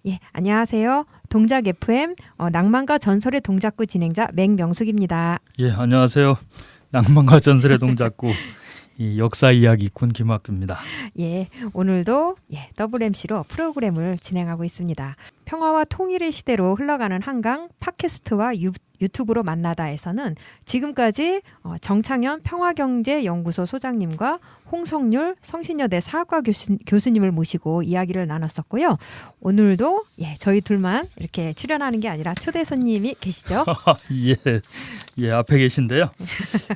예, 안녕하세요. 동작 FM 낭만과 전설의 동작구 진행자 맹명숙입니다. 예, 안녕하세요. 낭만과 전설의 동작구 이 역사 이야기꾼 김학규입니다. 예, 오늘도 더블 MC로 프로그램을 진행하고 있습니다. 평화와 통일의 시대로 흘러가는 한강 팟캐스트와 유튜브로 만나다에서는 지금까지 정창현 평화경제연구소 소장님과 홍성률 성신여대 사학과 교수님을 모시고 이야기를 나눴었고요. 오늘도 저희 둘만 이렇게 출연하는 게 아니라 초대 손님이 계시죠? 예, 앞에 계신데요.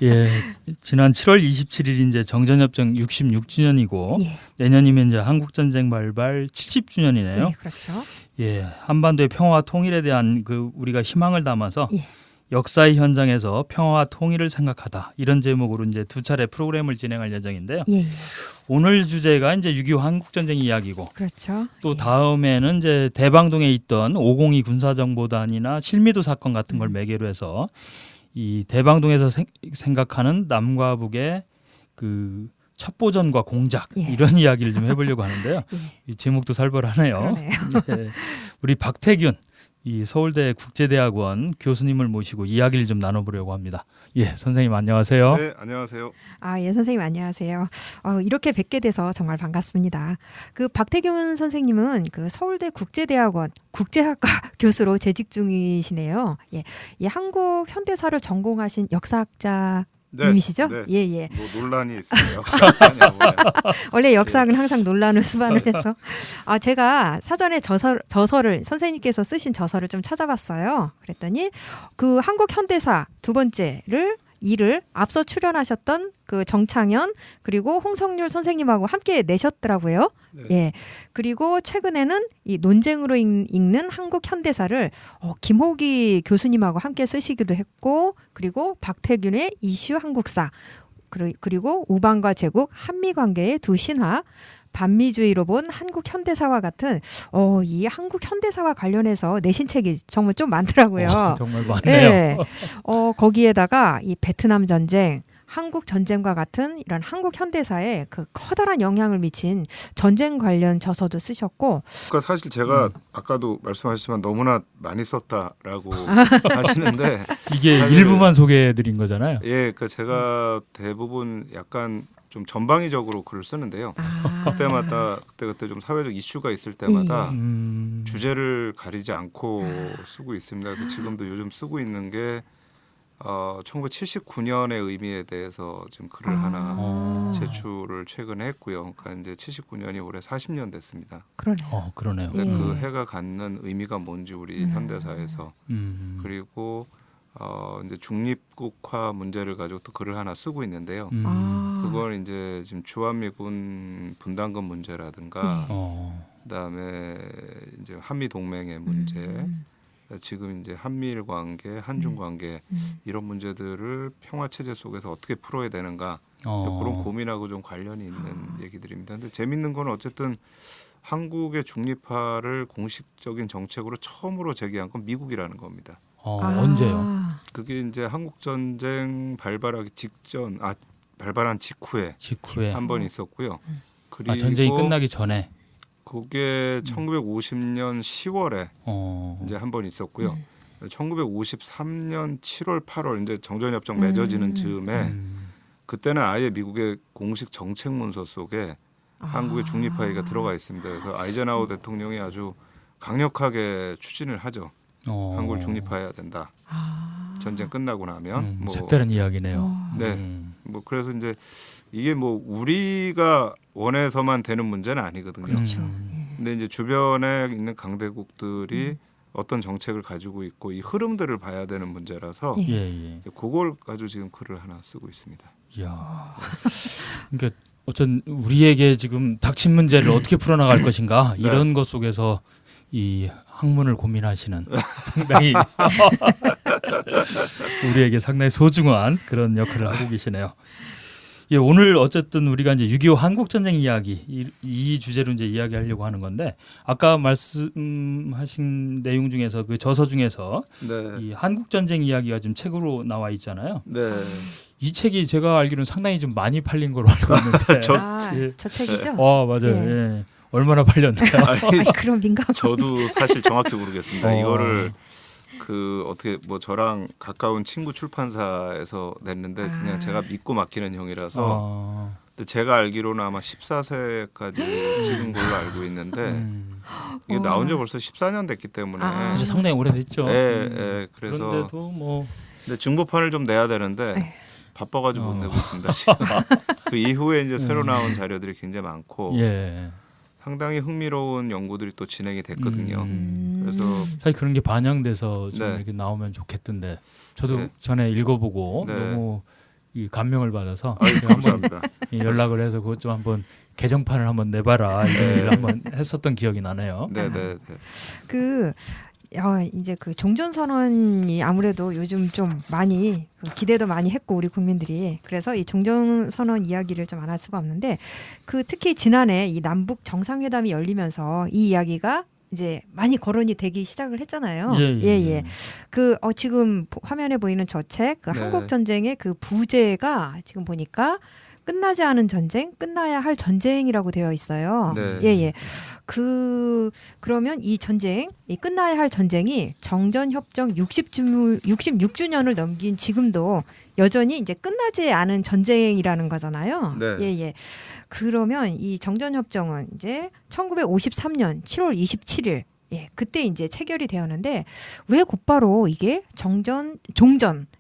예, 지난 7월 27일 이제 정전협정 66주년이고 내년이면 이제 한국전쟁 발발 70주년이네요. 네, 그렇죠. 예, 한반도의 평화와 통일에 대한 우리가 희망을 담아서 역사의 현장에서 평화와 통일을 생각하다 이런 제목으로 이제 두 차례 프로그램을 진행할 예정인데요. 오늘 주제가 이제 6.25 한국전쟁 이야기고, 그렇죠. 또 다음에는 이제 대방동에 있던 502 군사정보단이나 실미도 사건 같은 걸 매개로 해서 이 대방동에서 생각하는 남과 북의 그 첩보전과 공작 이런 이야기를 좀 해보려고 하는데요. 이 제목도 살벌하네요. 예, 우리 박태균 이 서울대 국제대학원 교수님을 모시고 이야기를 좀 나눠보려고 합니다. 예, 선생님 안녕하세요. 네, 안녕하세요. 예, 선생님 안녕하세요. 이렇게 뵙게 돼서 정말 반갑습니다. 그 박태균 선생님은 그 서울대 국제대학원 국제학과 교수로 재직 중이시네요. 예, 이 한국 현대사를 전공하신 역사학자. 님이시죠? 네. 예. 뭐 논란이 있어요. 원래 역사학은 항상 논란을 수반을 해서 제가 사전에 저서를 선생님께서 쓰신 저서를 좀 찾아봤어요. 그랬더니 그 한국 현대사 두 번째를 이를 앞서 출연하셨던 그 정창현 그리고 홍성률 선생님하고 함께 내셨더라고요. 예. 그리고 최근에는 이 논쟁으로 읽는 한국 현대사를 김호기 교수님하고 함께 쓰시기도 했고, 그리고 박태균의 이슈 한국사, 그리고 우방과 제국 한미 관계의 두 신화, 반미주의로 본 한국 현대사와 같은 이 한국 현대사와 관련해서 내신 책이 정말 좀 많더라고요. 정말 많네요. 네. 거기에다가 이 베트남 전쟁, 한국 전쟁과 같은 이런 한국 현대사에 그 커다란 영향을 미친 전쟁 관련 저서도 쓰셨고. 그러니까 사실 제가 아까도 말씀하셨지만 너무나 많이 썼다라고 하시는데 이게 일부만 소개해드린 거잖아요. 예, 그러니까 제가 대부분 약간 좀 전방위적으로 글을 쓰는데요. 그때마다 그때 좀 사회적 이슈가 있을 때마다 주제를 가리지 않고 쓰고 있습니다. 그래서 지금도 요즘 쓰고 있는 게 1979년의 의미에 대해서 지금 글을 하나 제출을 최근에 했고요. 그러니까 이제 79년이 올해 40년 됐습니다. 그러네요. 그 해가 갖는 의미가 뭔지 우리 현대사에서 그리고 이제 중립국화 문제를 가지고 또 글을 하나 쓰고 있는데요. 그건 이제 지금 주한미군 분담금 문제라든가 그다음에 이제 한미 동맹의 문제, 지금 이제 한미일 관계, 한중 관계 이런 문제들을 평화 체제 속에서 어떻게 풀어야 되는가 그런 고민하고 좀 관련이 있는 얘기들입니다. 근데 재밌는 건 어쨌든 한국의 중립화를 공식적인 정책으로 처음으로 제기한 건 미국이라는 겁니다. 언제요? 그게 이제 한국 전쟁 발발하기 직전, 발발한 직후에 한 번 있었고요. 그리고 전쟁이 끝나기 전에. 그게 1950년 10월에 이제 한 번 있었고요. 1953년 7월, 8월 이제 정전협정 맺어지는 즈음에 그때는 아예 미국의 공식 정책 문서 속에 한국의 중립화 얘기가 들어가 있습니다. 그래서 아이젠하워 대통령이 아주 강력하게 추진을 하죠. 한국을 중립화해야 된다. 전쟁 끝나고 나면 색다른 이야기네요. 네, 뭐 그래서 이제 이게 뭐 우리가 원해서만 되는 문제는 아니거든요. 그렇죠. 근데 이제 주변에 있는 강대국들이 어떤 정책을 가지고 있고 이 흐름들을 봐야 되는 문제라서 그걸 가지고 지금 글을 하나 쓰고 있습니다. 이야, 그러니까 어쩐 우리에게 지금 닥친 문제를 어떻게 풀어나갈 것인가 이런 것 속에서 이 학문을 고민하시는 상당히 우리에게 상당히 소중한 그런 역할을 하고 계시네요. 예, 오늘 어쨌든 우리가 이제 6.25 한국전쟁 이야기 이 주제로 이제 이야기하려고 하는 건데 아까 말씀하신 내용 중에서 그 저서 중에서 이 한국전쟁 이야기가 지금 책으로 나와 있잖아요. 이 책이 제가 알기로는 상당히 좀 많이 팔린 걸로 알고 있는데 저 책이죠? 맞아요. 예. 얼마나 팔렸나요? 아니, 그런 민감. 저도 사실 정확히 모르겠습니다. 어. 이거를 어떻게 뭐 저랑 가까운 친구 출판사에서 냈는데 그냥 제가 믿고 맡기는 형이라서. 근데 제가 알기로는 아마 14세까지 찍은 걸로 알고 있는데 이게 나온 지 벌써 14년 됐기 때문에 그래서 상당히 오래됐죠. 그래서 그런데도 뭐 근데 중고판을 좀 내야 되는데 바빠가지고 못 내고 있습니다. 지금. 그 이후에 이제 새로 나온 자료들이 굉장히 많고 예. 상당히 흥미로운 연구들이 또 진행이 됐거든요. 그래서 사실 그런 게 반영돼서 좀 네. 이렇게 나오면 좋겠던데 저도 네. 전에 읽어보고 네. 너무 이 감명을 받아서 아유, 제가 한번 감사합니다. 연락을 해서 그것 좀 한번 개정판을 한번 내봐라 이런 얘기를 한번 했었던 기억이 나네요. 네네. 이제 그 종전선언이 아무래도 요즘 좀 많이 기대도 많이 했고 우리 국민들이 그래서 이 종전선언 이야기를 좀 안 할 수가 없는데 특히 지난해 이 남북 정상회담이 열리면서 이 이야기가 이제 많이 거론이 되기 시작을 했잖아요. 예. 지금 화면에 보이는 저 책, 네. 한국 전쟁의 그 부제가 지금 보니까 끝나지 않은 전쟁, 끝나야 할 전쟁이라고 되어 있어요. 네. 예. 그러면 이 전쟁, 이 끝나야 할 전쟁이 정전협정 66주년을 넘긴 지금도 여전히 이제 끝나지 않은 전쟁이라는 거잖아요. 네. 예. 그러면 이 정전협정은 이제 1953년 7월 27일 그때 이제 체결이 되었는데 왜 곧바로 이게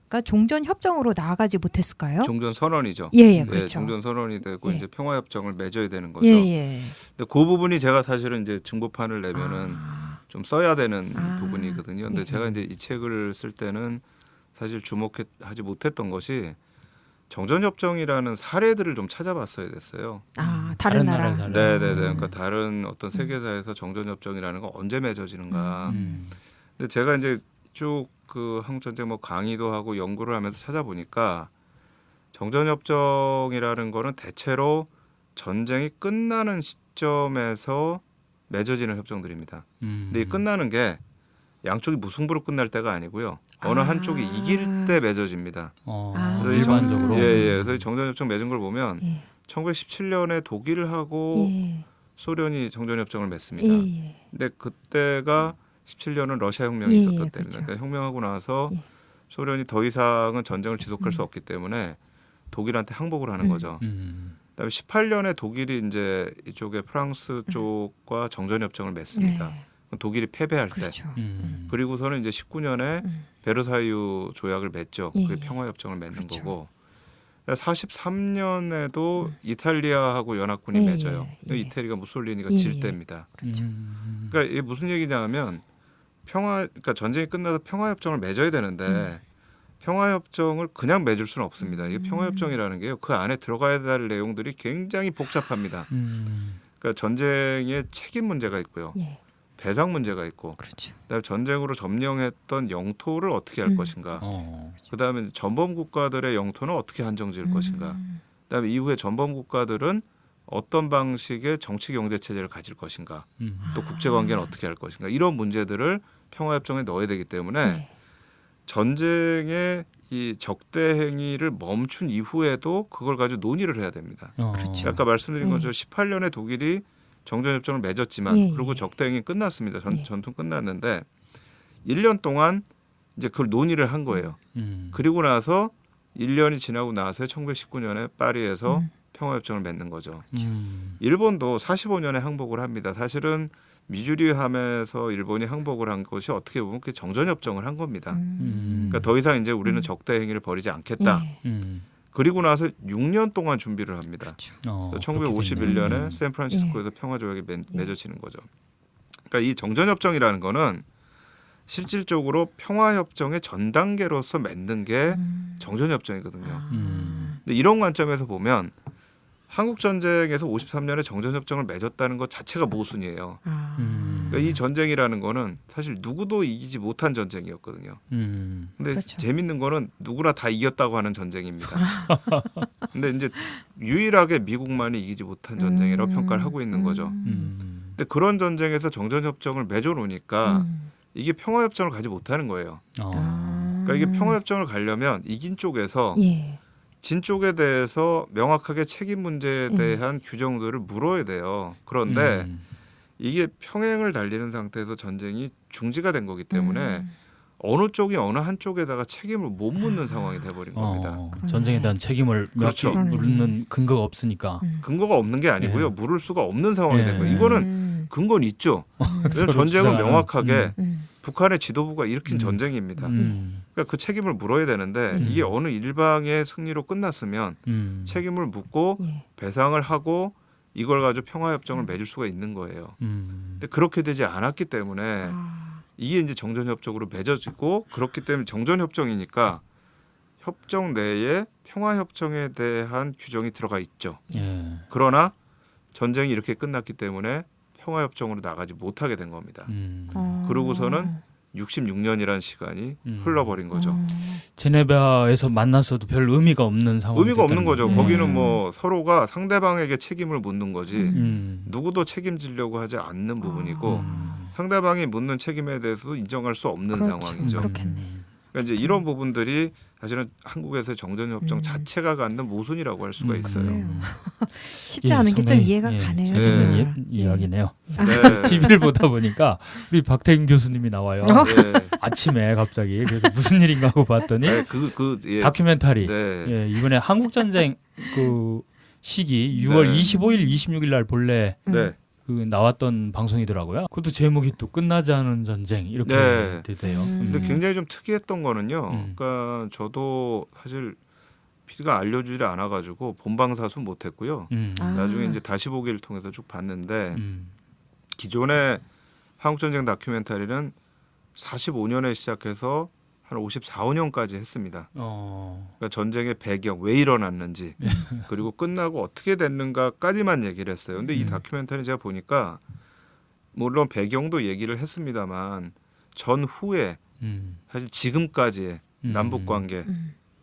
그러니까 종전 협정으로 나아가지 못했을까요? 종전 선언이죠. 예, 네, 그렇죠. 종전 선언이 되고 예. 이제 평화 협정을 맺어야 되는 거죠. 예. 근데 그 부분이 제가 사실은 이제 중고판을 내면은 좀 써야 되는 부분이거든요. 근데 예. 제가 이제 이 책을 쓸 때는 사실 주목하지 못했던 것이 정전협정이라는 사례들을 좀 찾아봤어야 됐어요. 다른 나라. 사례. 네네네. 그러니까 다른 어떤 세계사에서 정전협정이라는 건 언제 맺어지는가. 근데 제가 이제 쭉 그 한국전쟁 뭐 강의도 하고 연구를 하면서 찾아보니까 정전협정이라는 거는 대체로 전쟁이 끝나는 시점에서 맺어지는 협정들입니다. 근데 이 끝나는 게 양쪽이 무승부로 끝날 때가 아니고요. 어느 한쪽이 이길 때 맺어집니다. 그래서 이 일반적으로. 그래서 이 정전협정 맺은 걸 보면 1917년에 독일하고 소련이 정전협정을 맺습니다. 근데 그때가 17년은 러시아 혁명이 있었기 때문에 그렇죠. 그러니까 혁명하고 나서 소련이 더 이상은 전쟁을 지속할 수 없기 때문에 독일한테 항복을 하는 거죠. 그다음에 18년에 독일이 이제 이쪽에 프랑스 쪽과 정전협정을 맺습니다. 독일이 패배할 그렇죠. 때. 그리고서는 이제 19년에 베르사유 조약을 맺죠. 그게 예. 평화협정을 맺는 그렇죠. 거고. 43년에도 이탈리아하고 연합군이 예, 맺어요. 예. 이태리가 무솔리니가 예, 질 예. 때입니다. 그렇죠. 그러니까 이게 무슨 얘기냐면 그러니까 전쟁이 끝나서 평화협정을 맺어야 되는데 평화협정을 그냥 맺을 수는 없습니다. 이게 평화협정이라는 게요. 그 안에 들어가야 될 내용들이 굉장히 복잡합니다. 그러니까 전쟁에 책임 문제가 있고요. 예. 배상 문제가 있고 그렇죠. 그다음에 전쟁으로 점령했던 영토를 어떻게 할 것인가. 그다음에 전범 국가들의 영토는 어떻게 한정 지을 것인가. 그다음에 이후에 전범 국가들은 어떤 방식의 정치 경제 체제를 가질 것인가. 또 국제 관계는 어떻게 할 것인가. 이런 문제들을 평화협정에 넣어야 되기 때문에 전쟁의 이 적대 행위를 멈춘 이후에도 그걸 가지고 논의를 해야 됩니다. 그렇죠. 아까 말씀드린 거죠. 18년에 독일이 정전협정을 맺었지만 그리고 적대 행위 끝났습니다. 전투 끝났는데 1년 동안 이제 그걸 논의를 한 거예요. 그리고 나서 1년이 지나고 나서 1919년에 파리에서 평화협정을 맺는 거죠. 일본도 45년에 항복을 합니다. 사실은 미주리함에서 일본이 항복을 한 것이 어떻게 보면 그 정전협정을 한 겁니다. 그러니까 더 이상 이제 우리는 적대 행위를 벌이지 않겠다. 그리고 나서 6년 동안 준비를 합니다. 그렇죠. 1951년에 샌프란시스코에서 평화조약이 맺어지는 거죠. 그러니까 이 정전협정이라는 거는 실질적으로 평화협정의 전 단계로서 맺는 게 정전협정이거든요. 근데 이런 관점에서 보면 한국 전쟁에서 53년에 정전협정을 맺었다는 것 자체가 모순이에요. 그러니까 이 전쟁이라는 거는 사실 누구도 이기지 못한 전쟁이었거든요. 근데 그렇죠. 재밌는 거는 누구나 다 이겼다고 하는 전쟁입니다. 근데 이제 유일하게 미국만이 이기지 못한 전쟁이라고 평가를 하고 있는 거죠. 근데 그런 전쟁에서 정전협정을 맺어놓으니까 이게 평화협정을 가지 못하는 거예요. 그러니까 이게 평화협정을 가려면 이긴 쪽에서 진 쪽에 대해서 명확하게 책임 문제에 대한 규정들을 물어야 돼요. 그런데 이게 평행을 달리는 상태에서 전쟁이 중지가 된 거기 때문에 어느 쪽이 어느 한쪽에다가 책임을 못 묻는 상황이 돼버린 겁니다. 전쟁에 대한 책임을 그렇죠. 물는 근거가 없으니까. 근거가 없는 게 아니고요. 물을 수가 없는 상황이 된 거예요. 이거는 근거는 있죠. 왜냐하면 전쟁은 명확하게 북한의 지도부가 일으킨 전쟁입니다. 그러니까 그 책임을 물어야 되는데 이게 어느 일방의 승리로 끝났으면 책임을 묻고 배상을 하고 이걸 가지고 평화협정을 맺을 수가 있는 거예요. 근데 그렇게 되지 않았기 때문에 이게 이제 정전협정으로 맺어지고 그렇기 때문에 정전협정이니까 협정 내에 평화협정에 대한 규정이 들어가 있죠. 그러나 전쟁이 이렇게 끝났기 때문에 평화협정으로 나가지 못하게 된 겁니다. 그러고서는 66년이라는 시간이 흘러버린 거죠. 제네바에서 만났어도 별 의미가 없는 상황이 의미가 없는 거죠. 예. 거기는 뭐 서로가 상대방에게 책임을 묻는 거지 누구도 책임지려고 하지 않는 부분이고 상대방이 묻는 책임에 대해서도 인정할 수 없는 상황이죠. 그렇겠네. 그러니까 이제 이런 부분들이 사실은 한국에서의 정전협정 자체가 갖는 모순이라고 할 수가 있어요. 쉽지 않은 게 좀 이해가 가네요. 재밌는 이야기네요. 네. TV를 보다 보니까 우리 박태인 교수님이 나와요. 네. 아침에 갑자기 그래서 무슨 일인가 하고 봤더니 네, 예. 다큐멘터리. 네. 예, 이번에 한국 전쟁 그 시기 6월 25일, 26일 날 본래 네. 그 나왔던 방송이더라고요. 그것도 제목이 또 끝나지 않은 전쟁 이렇게 돼요. 근데 굉장히 좀 특이했던 거는요. 그러니까 저도 사실 PD가 알려주지 않아가지고 본방사수 못했고요. 나중에 이제 다시 보기를 통해서 쭉 봤는데 기존의 한국전쟁 다큐멘터리는 45년에 시작해서 한 54, 5년까지 했습니다. 그러니까 전쟁의 배경, 왜 일어났는지 그리고 끝나고 어떻게 됐는가까지만 얘기를 했어요. 근데 이 다큐멘터리 제가 보니까 물론 배경도 얘기를 했습니다만 전후에 사실 지금까지의 남북관계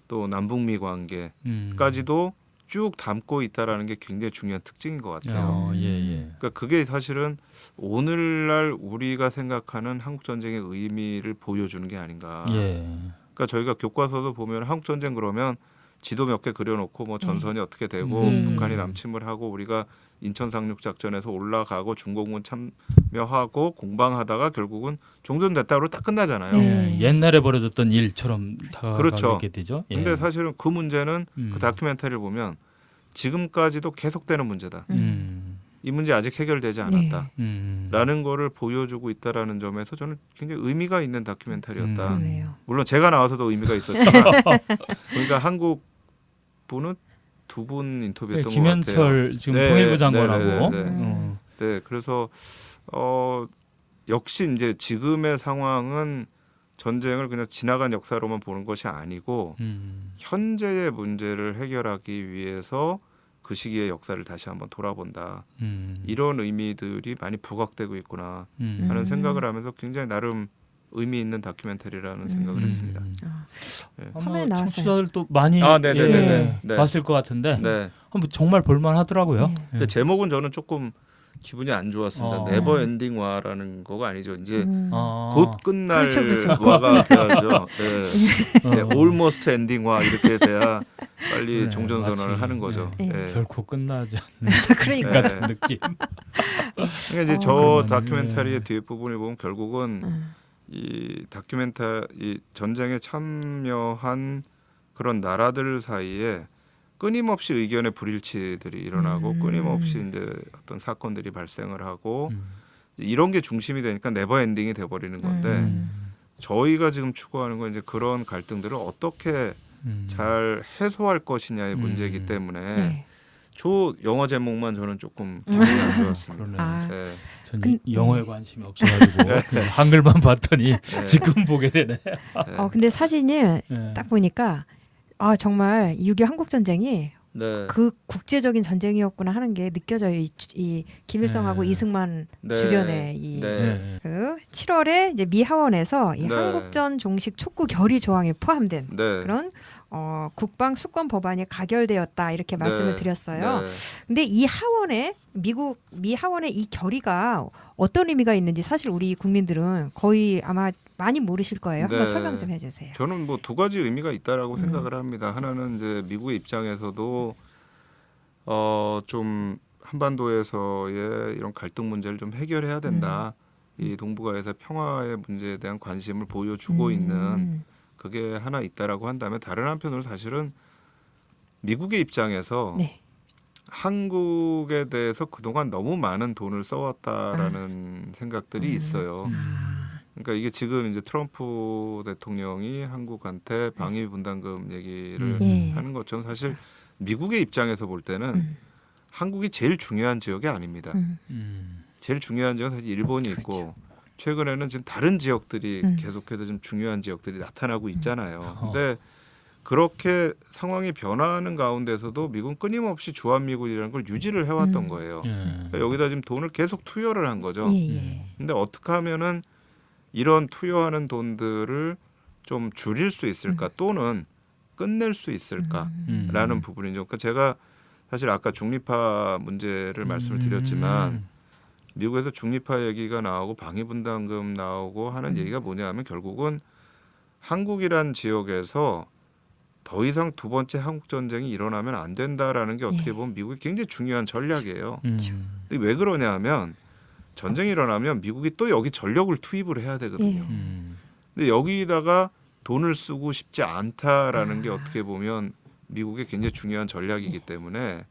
또 남북미 관계까지도 쭉 담고 있다라는 게 굉장히 중요한 특징인 것 같아요. 그러니까 그게 사실은 오늘날 우리가 생각하는 한국 전쟁의 의미를 보여주는 게 아닌가. 그러니까 저희가 교과서도 보면 한국 전쟁 그러면 지도 몇 개 그려놓고 뭐 전선이 어떻게 되고 북한이 남침을 하고 우리가 인천 상륙 작전에서 올라가고 중공군 참여하고 공방하다가 결국은 종전됐다로 딱 끝나잖아요. 옛날에 벌어졌던 일처럼 그렇죠. 다가게 되죠. 근데 사실은 그 문제는 그 다큐멘터리를 보면 지금까지도 계속되는 문제다. 이 문제 아직 해결되지 않았다. 라는 거를 보여주고 있다라는 점에서 저는 굉장히 의미가 있는 다큐멘터리였다. 물론 제가 나와서도 의미가 있었지만 그러니까 한국 분은 두 분 인터뷰했던 것 같아요. 김현철 지금 통일부 장관하고. 네, 그래서 역시 이제 지금의 상황은 전쟁을 그냥 지나간 역사로만 보는 것이 아니고 현재의 문제를 해결하기 위해서 그 시기의 역사를 다시 한번 돌아본다. 이런 의미들이 많이 부각되고 있구나 하는 생각을 하면서 굉장히 나름 의미 있는 다큐멘터리라는 생각을 했습니다. 아마 청취자들도 많이 봤을 것 같은데 한번 정말 볼만하더라고요. 근데 제목은 저는 조금 기분이 안 좋았습니다. 네버 엔딩 와라는 거가 아니죠. 이제 곧 끝날 와가 돼야죠. almost ending 와 이렇게 돼야 빨리 종전 선언을 하는 거죠. 결코 끝나지 않는 그러니까 같은 느낌. 그러니까 이제 저 다큐멘터리의 뒷부분을 보면 결국은 이 다큐멘터리 전쟁에 참여한 그런 나라들 사이에 끊임없이 의견의 불일치들이 일어나고 끊임없이 이제 어떤 사건들이 발생을 하고 이런 게 중심이 되니까 네버 엔딩이 돼버리는 건데 저희가 지금 추구하는 건 이제 그런 갈등들을 어떻게 잘 해소할 것이냐의 문제이기 때문에 저 영어 제목만 저는 조금 기분이 안 좋았습니다. 전 영어에 관심이 없어가지고 그냥 한글만 봤더니 지금 보게 되네. 근데 사진을 딱 보니까 정말 6.25 한국 전쟁이 그 국제적인 전쟁이었구나 하는 게 느껴져요. 이 김일성하고 이승만 주변에 그 7월에 이제 미 하원에서 이 한국전 종식 촉구 결의 조항에 포함된 그런 국방 수권 법안이 가결되었다 이렇게 말씀을 드렸어요. 네. 근데 이 하원의 미 하원의 이 결의가 어떤 의미가 있는지 사실 우리 국민들은 거의 아마 많이 모르실 거예요. 한번 네. 설명 좀 해주세요. 저는 뭐 두 가지 의미가 있다라고 생각을 합니다. 하나는 이제 미국의 입장에서도 좀 한반도에서의 이런 갈등 문제를 좀 해결해야 된다. 이 동북아에서 평화의 문제에 대한 관심을 보여주고 있는 그게 하나 있다라고 한다면 다른 한편으로 사실은 미국의 입장에서 네. 한국에 대해서 그동안 너무 많은 돈을 써왔다라는 생각들이 있어요. 그러니까 이게 지금 이제 트럼프 대통령이 한국한테 방위 분담금 얘기를 하는 것처럼 사실 미국의 입장에서 볼 때는 한국이 제일 중요한 지역이 아닙니다. 제일 중요한 지역은 사실 일본이 있고 최근에는 지금 다른 지역들이 계속해서 좀 중요한 지역들이 나타나고 있잖아요. 근데 그렇게 상황이 변화하는 가운데서도 미국은 끊임없이 주한미군이라는 걸 유지를 해왔던 거예요. 그러니까 여기다 지금 돈을 계속 투여를 한 거죠. 근데 어떻게 하면은 이런 투여하는 돈들을 좀 줄일 수 있을까 또는 끝낼 수 있을까라는 부분이죠. 그러니까 제가 사실 아까 중립화 문제를 말씀을 드렸지만 미국에서 중립화 얘기가 나오고 방위분담금 나오고 하는 얘기가 뭐냐면 결국은 한국이란 지역에서 더 이상 두 번째 한국 전쟁이 일어나면 안 된다라는 게 어떻게 보면 미국이 굉장히 중요한 전략이에요. 근데 왜 그러냐면 전쟁이 일어나면 미국이 또 여기 전력을 투입을 해야 되거든요. 근데 여기다가 돈을 쓰고 싶지 않다라는 게 어떻게 보면 미국의 굉장히 중요한 전략이기 때문에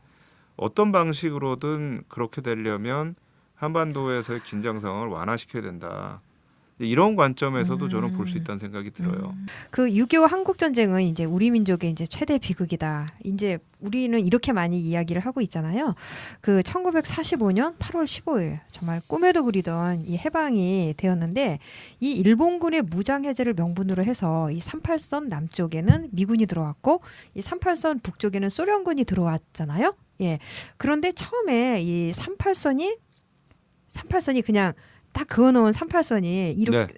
어떤 방식으로든 그렇게 되려면 한반도에서의 긴장 상황을 완화시켜야 된다. 이런 관점에서도 저는 볼 수 있다는 생각이 들어요. 그 6.25 한국 전쟁은 이제 우리 민족의 이제 최대 비극이다. 이제 우리는 이렇게 많이 이야기를 하고 있잖아요. 그 1945년 8월 15일 정말 꿈에도 그리던 이 해방이 되었는데 이 일본군의 무장 해제를 명분으로 해서 이 38선 남쪽에는 미군이 들어왔고 이 38선 북쪽에는 소련군이 들어왔잖아요. 예. 그런데 처음에 이 38선이 그냥 딱 그어놓은 38선이 이렇게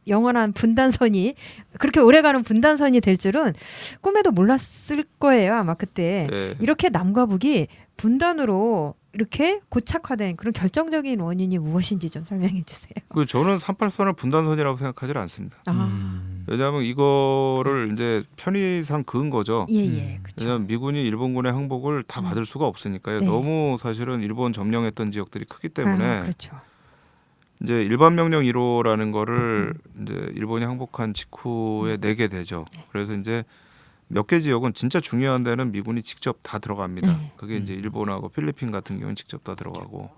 영원한 분단선이 그렇게 오래가는 분단선이 될 줄은 꿈에도 몰랐을 거예요. 아마 그때 이렇게 남과 북이 분단으로 이렇게 고착화된 그런 결정적인 원인이 무엇인지 좀 설명해 주세요. 저는 38선을 분단선이라고 생각하지 않습니다. 왜냐하면 이거를 이제 편의상 그은 거죠. 그렇죠. 왜냐하면 미군이 일본군의 항복을 다 받을 수가 없으니까요. 너무 사실은 일본 점령했던 지역들이 크기 때문에 그렇죠. 이제 일반 명령 1호라는 거를 이제 일본이 항복한 직후에 내게 되죠. 그래서 이제 몇 개 지역은 진짜 중요한 데는 미군이 직접 다 들어갑니다. 그게 이제 일본하고 필리핀 같은 경우는 직접 다 들어가고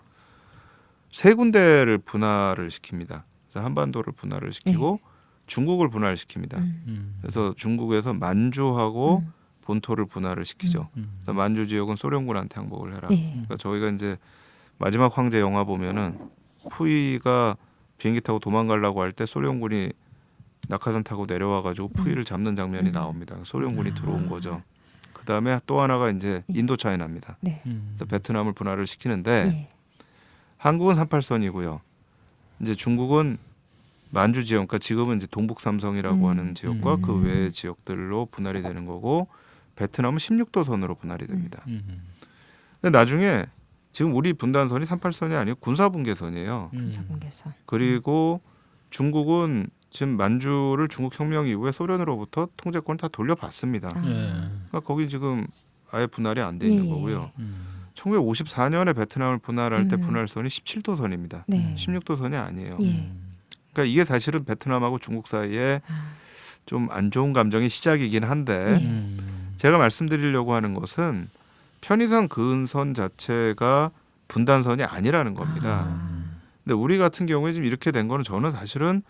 세 군데를 분할을 시킵니다. 그래서 한반도를 분할을 시키고 중국을 분할시킵니다. 그래서 중국에서 만주하고 본토를 분할을 시키죠. 그래서 만주 지역은 소련군한테 항복을 해라. 그러니까 저희가 이제 마지막 황제 영화 보면은 푸이가 비행기 타고 도망가려고 할 때 소련군이 낙하산 타고 내려와가지고 푸이를 잡는 장면이 나옵니다. 소련군이 들어온 거죠. 그 다음에 또 하나가 이제 인도차이나입니다. 그래서 베트남을 분할을 시키는데 한국은 38선이고요. 이제 중국은 만주 지역, 그러니까 지금은 이제 동북 삼성이라고 하는 지역과 그 외의 지역들로 분할이 되는 거고 베트남은 16도선으로 분할이 됩니다. 근데 나중에 지금 우리 분단선이 38선이 아니고 군사분계선이에요. 군사분계선. 그리고 중국은 지금 만주를 중국 혁명 이후에 소련으로부터 통제권을 다 돌려받습니다. 그러니까 거기 지금 아예 분할이 안 돼 있는 거고요. 1954년에 베트남을 분할할 때 분할선이 17도선입니다. 16도선이 아니에요. 그러니까 이게 사실은 베트남하고 중국 사이에 좀 안 좋은 감정의 시작이긴 한데 제가 말씀드리려고 하는 것은 편의상 그은 선 자체가 분단선이 아니라는 겁니다. 근데 우리 같은 경우에 지금 이렇게 된 거는 저는 사실은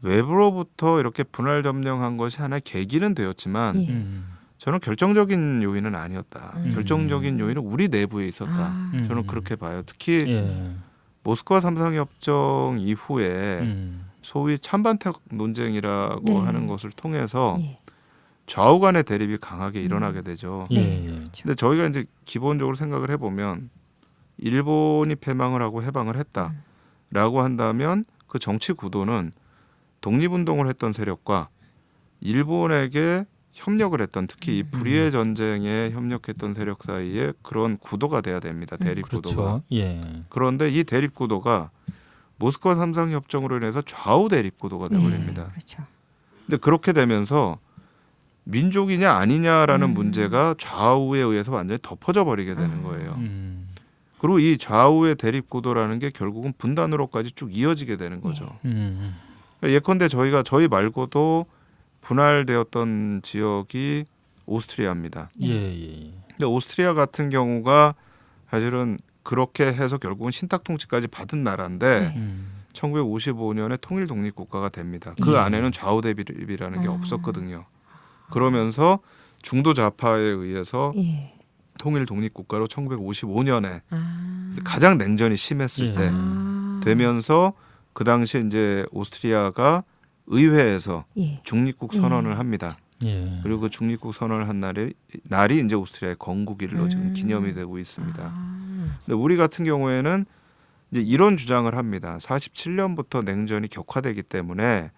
외부로부터 이렇게 분할 점령한 것이 하나의 계기는 되었지만 저는 결정적인 요인은 아니었다. 결정적인 요인은 우리 내부에 있었다. 저는 그렇게 봐요. 특히 모스크바 삼상협정 이후에 소위 찬반택 논쟁이라고 하는 것을 통해서 좌우 간의 대립이 강하게 일어나게 되죠. 그렇죠. 근데 저희가 이제 기본적으로 생각을 해보면 일본이 패망을 하고 해방을 했다라고 한다면 그 정치 구도는 독립운동을 했던 세력과 일본에게 협력을 했던 특히 이 불의의 전쟁에 협력했던 세력 사이에 그런 구도가 돼야 됩니다. 대립 구도가. 그렇죠. 예. 그런데 이 대립 구도가 모스크바 삼상 협정으로 인해서 좌우 대립 구도가 되어버립니다. 그렇죠. 근데 그렇게 되면서 민족이냐 아니냐라는 문제가 좌우에 의해서 완전히 덮어져 버리게 되는 거예요. 그리고 이 좌우의 대립 구도라는 게 결국은 분단으로까지 쭉 이어지게 되는 거죠. 그러니까 예컨대 저희 말고도 분할되었던 지역이 오스트리아입니다. 예. 근데 오스트리아 같은 경우가 사실은 그렇게 해서 결국은 신탁 통치까지 받은 나라인데 1955년에 통일 독립 국가가 됩니다. 그 안에는 좌우 대립이라는 게 없었거든요. 그러면서 중도 좌파에 의해서 통일 독립 국가로 1955년에 가장 냉전이 심했을 때 되면서 그 당시에 이제 오스트리아가 의회에서 중립국 선언을 합니다. 그리고 그 중립국 선언을 한 날이 이제 오스트리아의 건국일로 지금 기념이 되고 있습니다. 근데 우리 같은 경우에는 이제 이런 주장을 합니다. 47년부터 냉전이 격화되기 때문에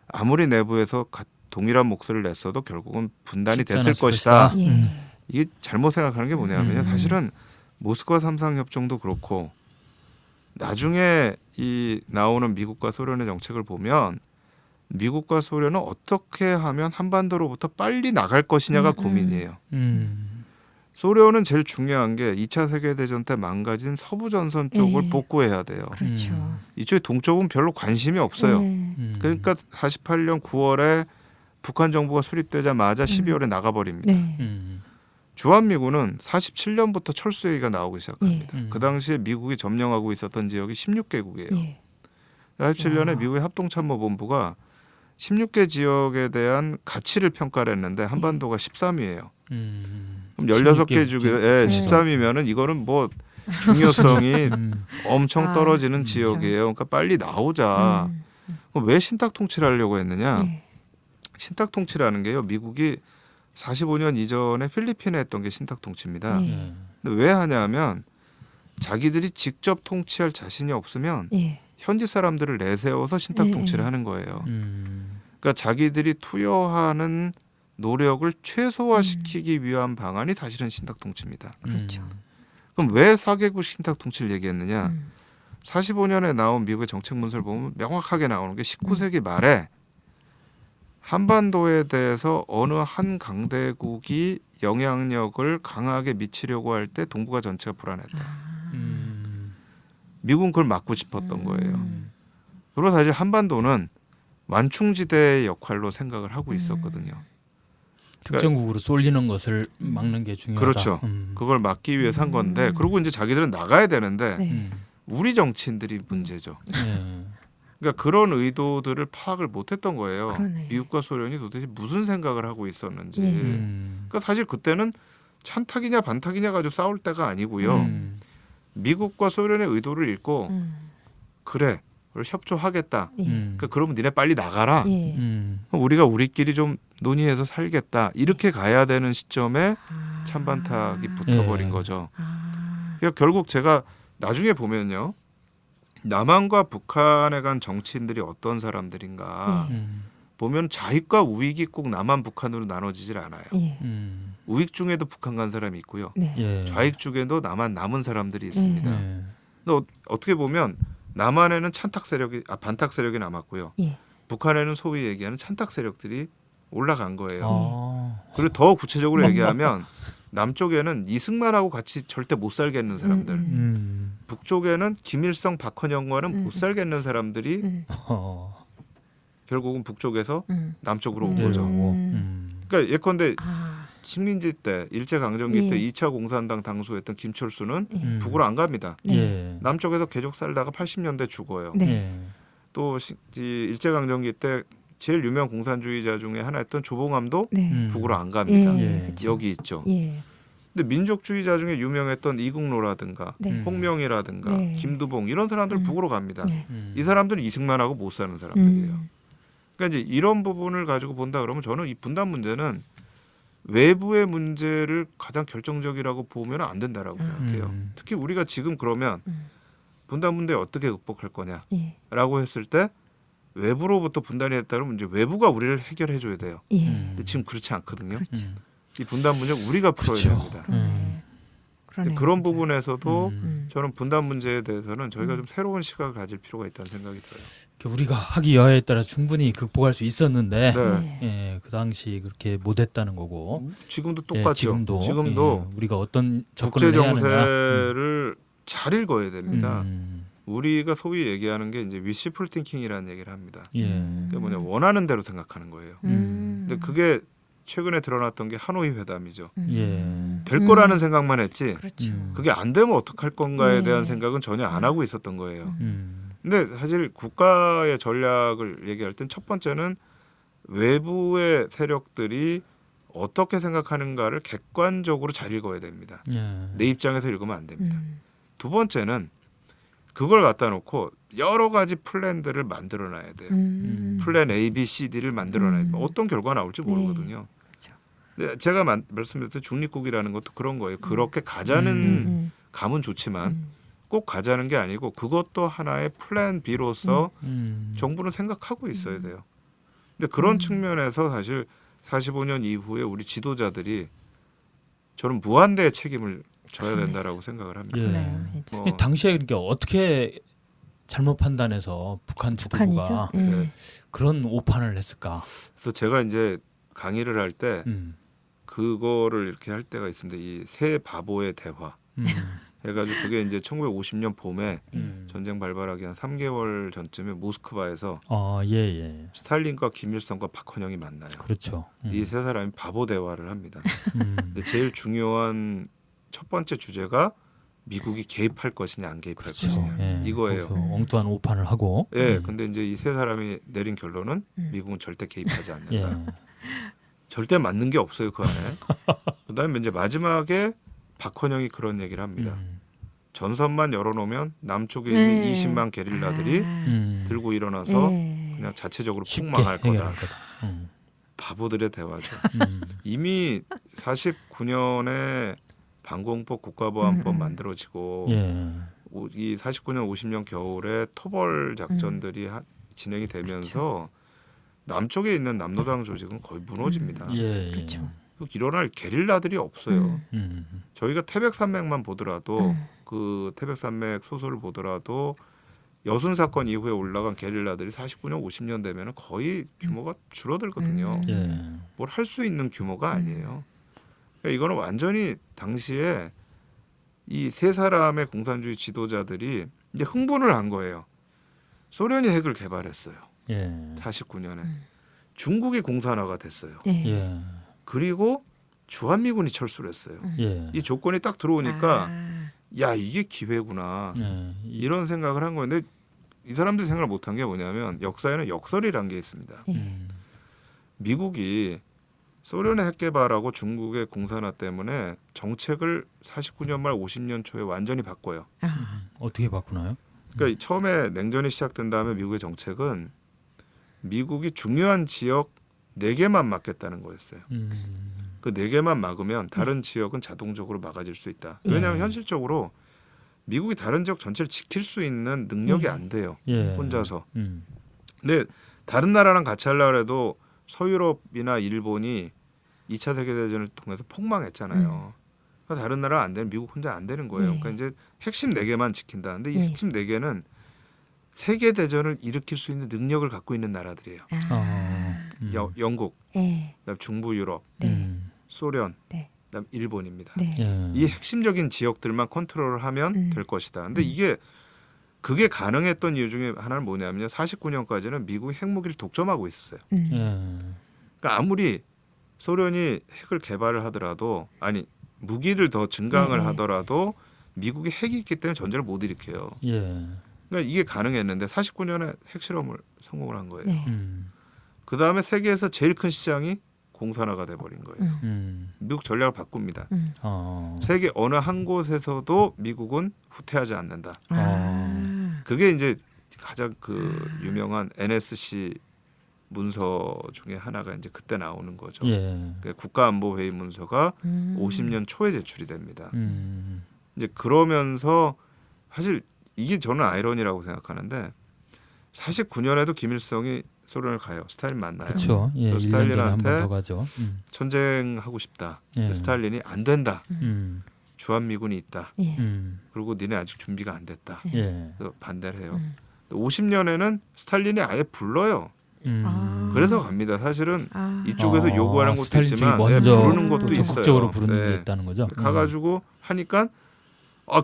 아무리 내부에서 동일한 목소리를 냈어도 결국은 분단이 됐을 것이다. 이게 잘못 생각하는 게 뭐냐면요. 사실은 모스크바 삼상 협정도 그렇고 나중에 이 나오는 미국과 소련의 정책을 보면 미국과 소련은 어떻게 하면 한반도로부터 빨리 나갈 것이냐가 고민이에요. 소련은 제일 중요한 게 2차 세계대전 때 망가진 서부전선 쪽을 복구해야 돼요. 그렇죠. 이쪽에 동쪽은 별로 관심이 없어요. 그러니까 48년 9월에 북한 정부가 수립되자마자 12월에 나가버립니다. 주한미군은 47년부터 철수얘기가 나오기 시작합니다. 그 당시에 미국이 점령하고 있었던 지역이 16개국이에요. 47년에 미국의 합동참모본부가 16개 지역에 대한 가치를 평가를 했는데 한반도가 13위예요. 그럼 16개 지역에 13위면은 이거는 뭐 중요성이 엄청 떨어지는 지역이에요. 그러니까 빨리 나오자. 그럼 왜 신탁 통치를 하려고 했느냐? 신탁 통치라는 게요. 미국이 45년 이전에 필리핀에 했던 게 신탁 통치입니다. 근데 왜 하냐면 자기들이 직접 통치할 자신이 없으면 현지 사람들을 내세워서 신탁 통치를 하는 거예요. 그러니까 자기들이 투여하는 노력을 최소화시키기 위한 방안이 사실은 신탁 통치입니다. 그렇죠. 그럼 왜 4개국 신탁 통치를 얘기했느냐? 45년에 나온 미국의 정책 문서를 보면 명확하게 나오는 게 19세기 말에 한반도에 대해서 어느 한 강대국이 영향력을 강하게 미치려고 할 때 동북아 전체가 불안했다. 미국은 그걸 막고 싶었던 거예요. 그리고 사실 한반도는 완충지대의 역할로 생각을 하고 있었거든요. 특정국으로 쏠리는 것을 막는 게 중요하다. 그렇죠. 그걸 막기 위해서 한 건데 그리고 이제 자기들은 나가야 되는데 우리 정치인들이 문제죠. 그러니까 그런 의도들을 파악을 못했던 거예요. 그러네. 미국과 소련이 도대체 무슨 생각을 하고 있었는지. 그러니까 사실 그때는 찬탁이냐 반탁이냐 가지고 싸울 때가 아니고요. 미국과 소련의 의도를 읽고 그래, 협조하겠다. 그러니까 그러면 니네 빨리 나가라. 우리가 우리끼리 좀 논의해서 살겠다. 이렇게 가야 되는 시점에 찬반탁이 붙어버린 거죠. 그러니까 결국 제가 나중에 보면요. 남한과 북한에 간 정치인들이 어떤 사람들인가 보면 좌익과 우익이 꼭 남한 북한으로 나눠지질 않아요. 우익 중에도 북한 간 사람이 있고요. 좌익 중에도 남한 남은 사람들이 있습니다. 근데 어떻게 보면 남한에는 반탁 세력이 남았고요. 북한에는 소위 얘기하는 찬탁 세력들이 올라간 거예요. 그리고 더 구체적으로 얘기하면 남쪽에는 이승만하고 같이 절대 못 살겠는 사람들, 북쪽에는 김일성, 박헌영과는 못 살겠는 사람들이 결국은 북쪽에서 남쪽으로 온 거죠. 그러니까 예컨대 식민지 때, 일제강점기 때 2차 공산당 당수했던 김철수는 북으로 안 갑니다. 남쪽에서 계속 살다가 80년대 죽어요. 또 일제강점기 때 제일 유명 공산주의자 중에 하나였던 조봉암도 북으로 안 갑니다. 여기 있죠. 근데 민족주의자 중에 유명했던 이국노라든가 홍명이라든가 김두봉 이런 사람들 북으로 갑니다. 이 사람들은 이승만하고 못 사는 사람들이에요. 그러니까 이제 이런 부분을 가지고 본다 그러면 저는 이 분단 문제는 외부의 문제를 가장 결정적이라고 보면 안 된다라고 생각해요. 특히 우리가 지금 그러면 분단 문제 어떻게 극복할 거냐라고 했을 때 외부로부터 분단이 됐다면 이제 외부가 우리를 해결해 줘야 돼요. 예. 근데 지금 그렇지 않거든요. 그렇죠. 이 분단 문제 우리가 풀어야 그렇죠. 됩니다. 그러네. 그러네요, 그런 진짜. 부분에서 저는 분단 문제에 대해서는 저희가 음. 좀 새로운 시각을 가질 필요가 있다는 생각이 들어요. 우리가 하기 여하에 따라 충분히 극복할 수 있었는데 네. 예, 그 당시 그렇게 못했다는 거고 지금도 예, 똑같죠. 지금도 예, 우리가 어떤 국제 접근을 해야 하느냐. 정세를 잘 읽어야 됩니다. 음. 우리가 소위 얘기하는 게 이제 위시풀 띵킹이라는 얘기를 합니다. 예. 그게 뭐냐 원하는 대로 생각하는 거예요. 근데 그게 최근에 드러났던 게 하노이 회담이죠. 예. 될 거라는 생각만 했지 그렇죠. 그게 안 되면 어떡할 건가에 네. 대한 생각은 전혀 안 하고 있었던 거예요. 음. 근데 사실 국가의 전략을 얘기할 땐 첫 번째는 외부의 세력들이 어떻게 생각하는가를 객관적으로 잘 읽어야 됩니다. 예. 내 입장에서 읽으면 안 됩니다. 두 번째는 그걸 갖다 놓고 여러 가지 플랜들을 만들어 놔야 돼요. 플랜 A, B, C, D를 만들어 놔야 돼요. 어떤 결과가 나올지 네. 모르거든요. 그렇죠. 근데 제가 말씀드렸던 중립국이라는 것도 그런 거예요. 그렇게 가자는 감은 좋지만 꼭 가자는 게 아니고 그것도 하나의 플랜 B로서 정부는 생각하고 있어야 돼요. 근데 그런 측면에서 사실 45년 이후에 우리 지도자들이 저는 무한대의 책임을 져야 된다라고 생각을 합니다. 예. 그래요, 진짜. 뭐, 당시에 그러니까 어떻게 잘못 판단해서 북한 지도부가 북한이죠. 예. 네. 그런 오판을 했을까? 그래서 제가 이제 강의를 할 때 그거를 이렇게 할 때가 있습니다. 이 세 바보의 대화 해가지고 그게 이제 1950년 봄에 전쟁 발발하기 한 3개월 전쯤에 모스크바에서 예. 스탈린과 김일성과 박헌영이 만나요. 그렇죠. 이 세 사람이 바보 대화를 합니다. 근데 제일 중요한 첫 번째 주제가 미국이 개입할 것이냐 안 개입할 것이냐 예. 이거예요. 거기서 엉뚱한 오판을 하고. 예, 근데 이제 이 세 사람이 내린 결론은 미국은 절대 개입하지 않는다. 예. 절대 맞는 게 없어요 그 안에. 그다음에 이제 마지막에 박헌영이 그런 얘기를 합니다. 전선만 열어놓으면 남쪽에 있는 네. 20만 게릴라들이 들고 일어나서 그냥 자체적으로 쉽게 폭망할 거다. 해결할 거다. 바보들의 대화죠. 이미 49년에 방공법 국가보안법 만들어지고 예. 이 49년 50년 겨울에 토벌 작전들이 진행이 되면서 남쪽에 있는 남노당 조직은 거의 무너집니다. 예. 그렇죠. 일어날 게릴라들이 없어요. 음. 저희가 태백산맥만 보더라도 그 태백산맥 소설을 보더라도 여순 사건 이후에 올라간 게릴라들이 49년 50년 되면 거의 규모가 줄어들거든요. 예. 뭘 할 수 있는 규모가 아니에요. 그러니까 이거는 완전히 당시에 이 세 사람의 공산주의 지도자들이 이제 흥분을 한 거예요. 소련이 핵을 개발했어요. 예. 49년에 중국이 공산화가 됐어요. 예. 그리고 주한미군이 철수를 했어요. 예. 이 조건이 딱 들어오니까 야 이게 기회구나 예. 이런 생각을 한 건데 이 사람들이 생각을 못한 게 뭐냐면 역사에는 역설이라는 게 있습니다. 미국이 소련의 핵 개발하고 중국의 공산화 때문에 정책을 49년 말 50년 초에 완전히 바꿔요. 어떻게 바꾸나요? 그러니까 처음에 냉전이 시작된 다음에 미국의 정책은 미국이 중요한 지역 4개만 막겠다는 거였어요. 그 4개만 막으면 다른 지역은 자동적으로 막아질 수 있다. 왜냐하면 현실적으로 미국이 다른 지역 전체를 지킬 수 있는 능력이 안 돼요. 예. 혼자서. 근데 다른 나라랑 같이 하려고 해도 서유럽이나 일본이 2차 세계대전을 통해서 폭망했잖아요. 그러니까 다른 나라 안 되는 미국 혼자 안 되는 거예요. 그러니까 이제 핵심 4개만 지킨다. 근데 이 핵심 4개는 세계 대전을 일으킬 수 있는 능력을 갖고 있는 나라들이에요. 영국, 그다음 중부 유럽, 소련, 그다음 일본입니다. 예. 이 핵심적인 지역들만 컨트롤을 하면 될 것이다. 근데 그게 가능했던 이유 중에 하나는 뭐냐면요. 49년까지는 미국이 핵무기를 독점하고 있었어요. 예. 그러니까 아무리 소련이 핵을 개발을 하더라도 아니 무기를 더 증강을 하더라도 미국이 핵이 있기 때문에 전쟁을 못 일으켜요. 예. 그러니까 이게 가능했는데 49년에 핵실험을 성공을 한 거예요. 그 다음에 세계에서 제일 큰 시장이 공산화가 돼버린 거예요. 미국 전략을 바꿉니다. 세계 어느 한 곳에서도 미국은 후퇴하지 않는다. 그게 이제 가장 그 유명한 NSC 문서 중에 하나가 이제 그때 나오는 거죠. 그러니까 국가안보회의 문서가 50년 초에 제출이 됩니다. 이제 그러면서 사실 이게 저는 아이러니라고 생각하는데 49년에도 김일성이 소련을 가요. 스탈린 만나요. 그렇죠. 예, 1년 전에 한 번 더 가죠. 전쟁하고 싶다. 예. 스탈린이 안 된다. 음. 주한미군이 있다. 예. 그리고 니네 아직 준비가 안 됐다. 예. 그래서 반대를 해요. 50년에는 스탈린이 아예 불러요. 아. 그래서 갑니다. 사실은 아. 이쪽에서 요구하는 것도 스탈린 있지만 쪽이 먼저 부르는 것도 또 있어요. 적극적으로 부르는 네. 게 있다는 거죠. 가가지고 하니까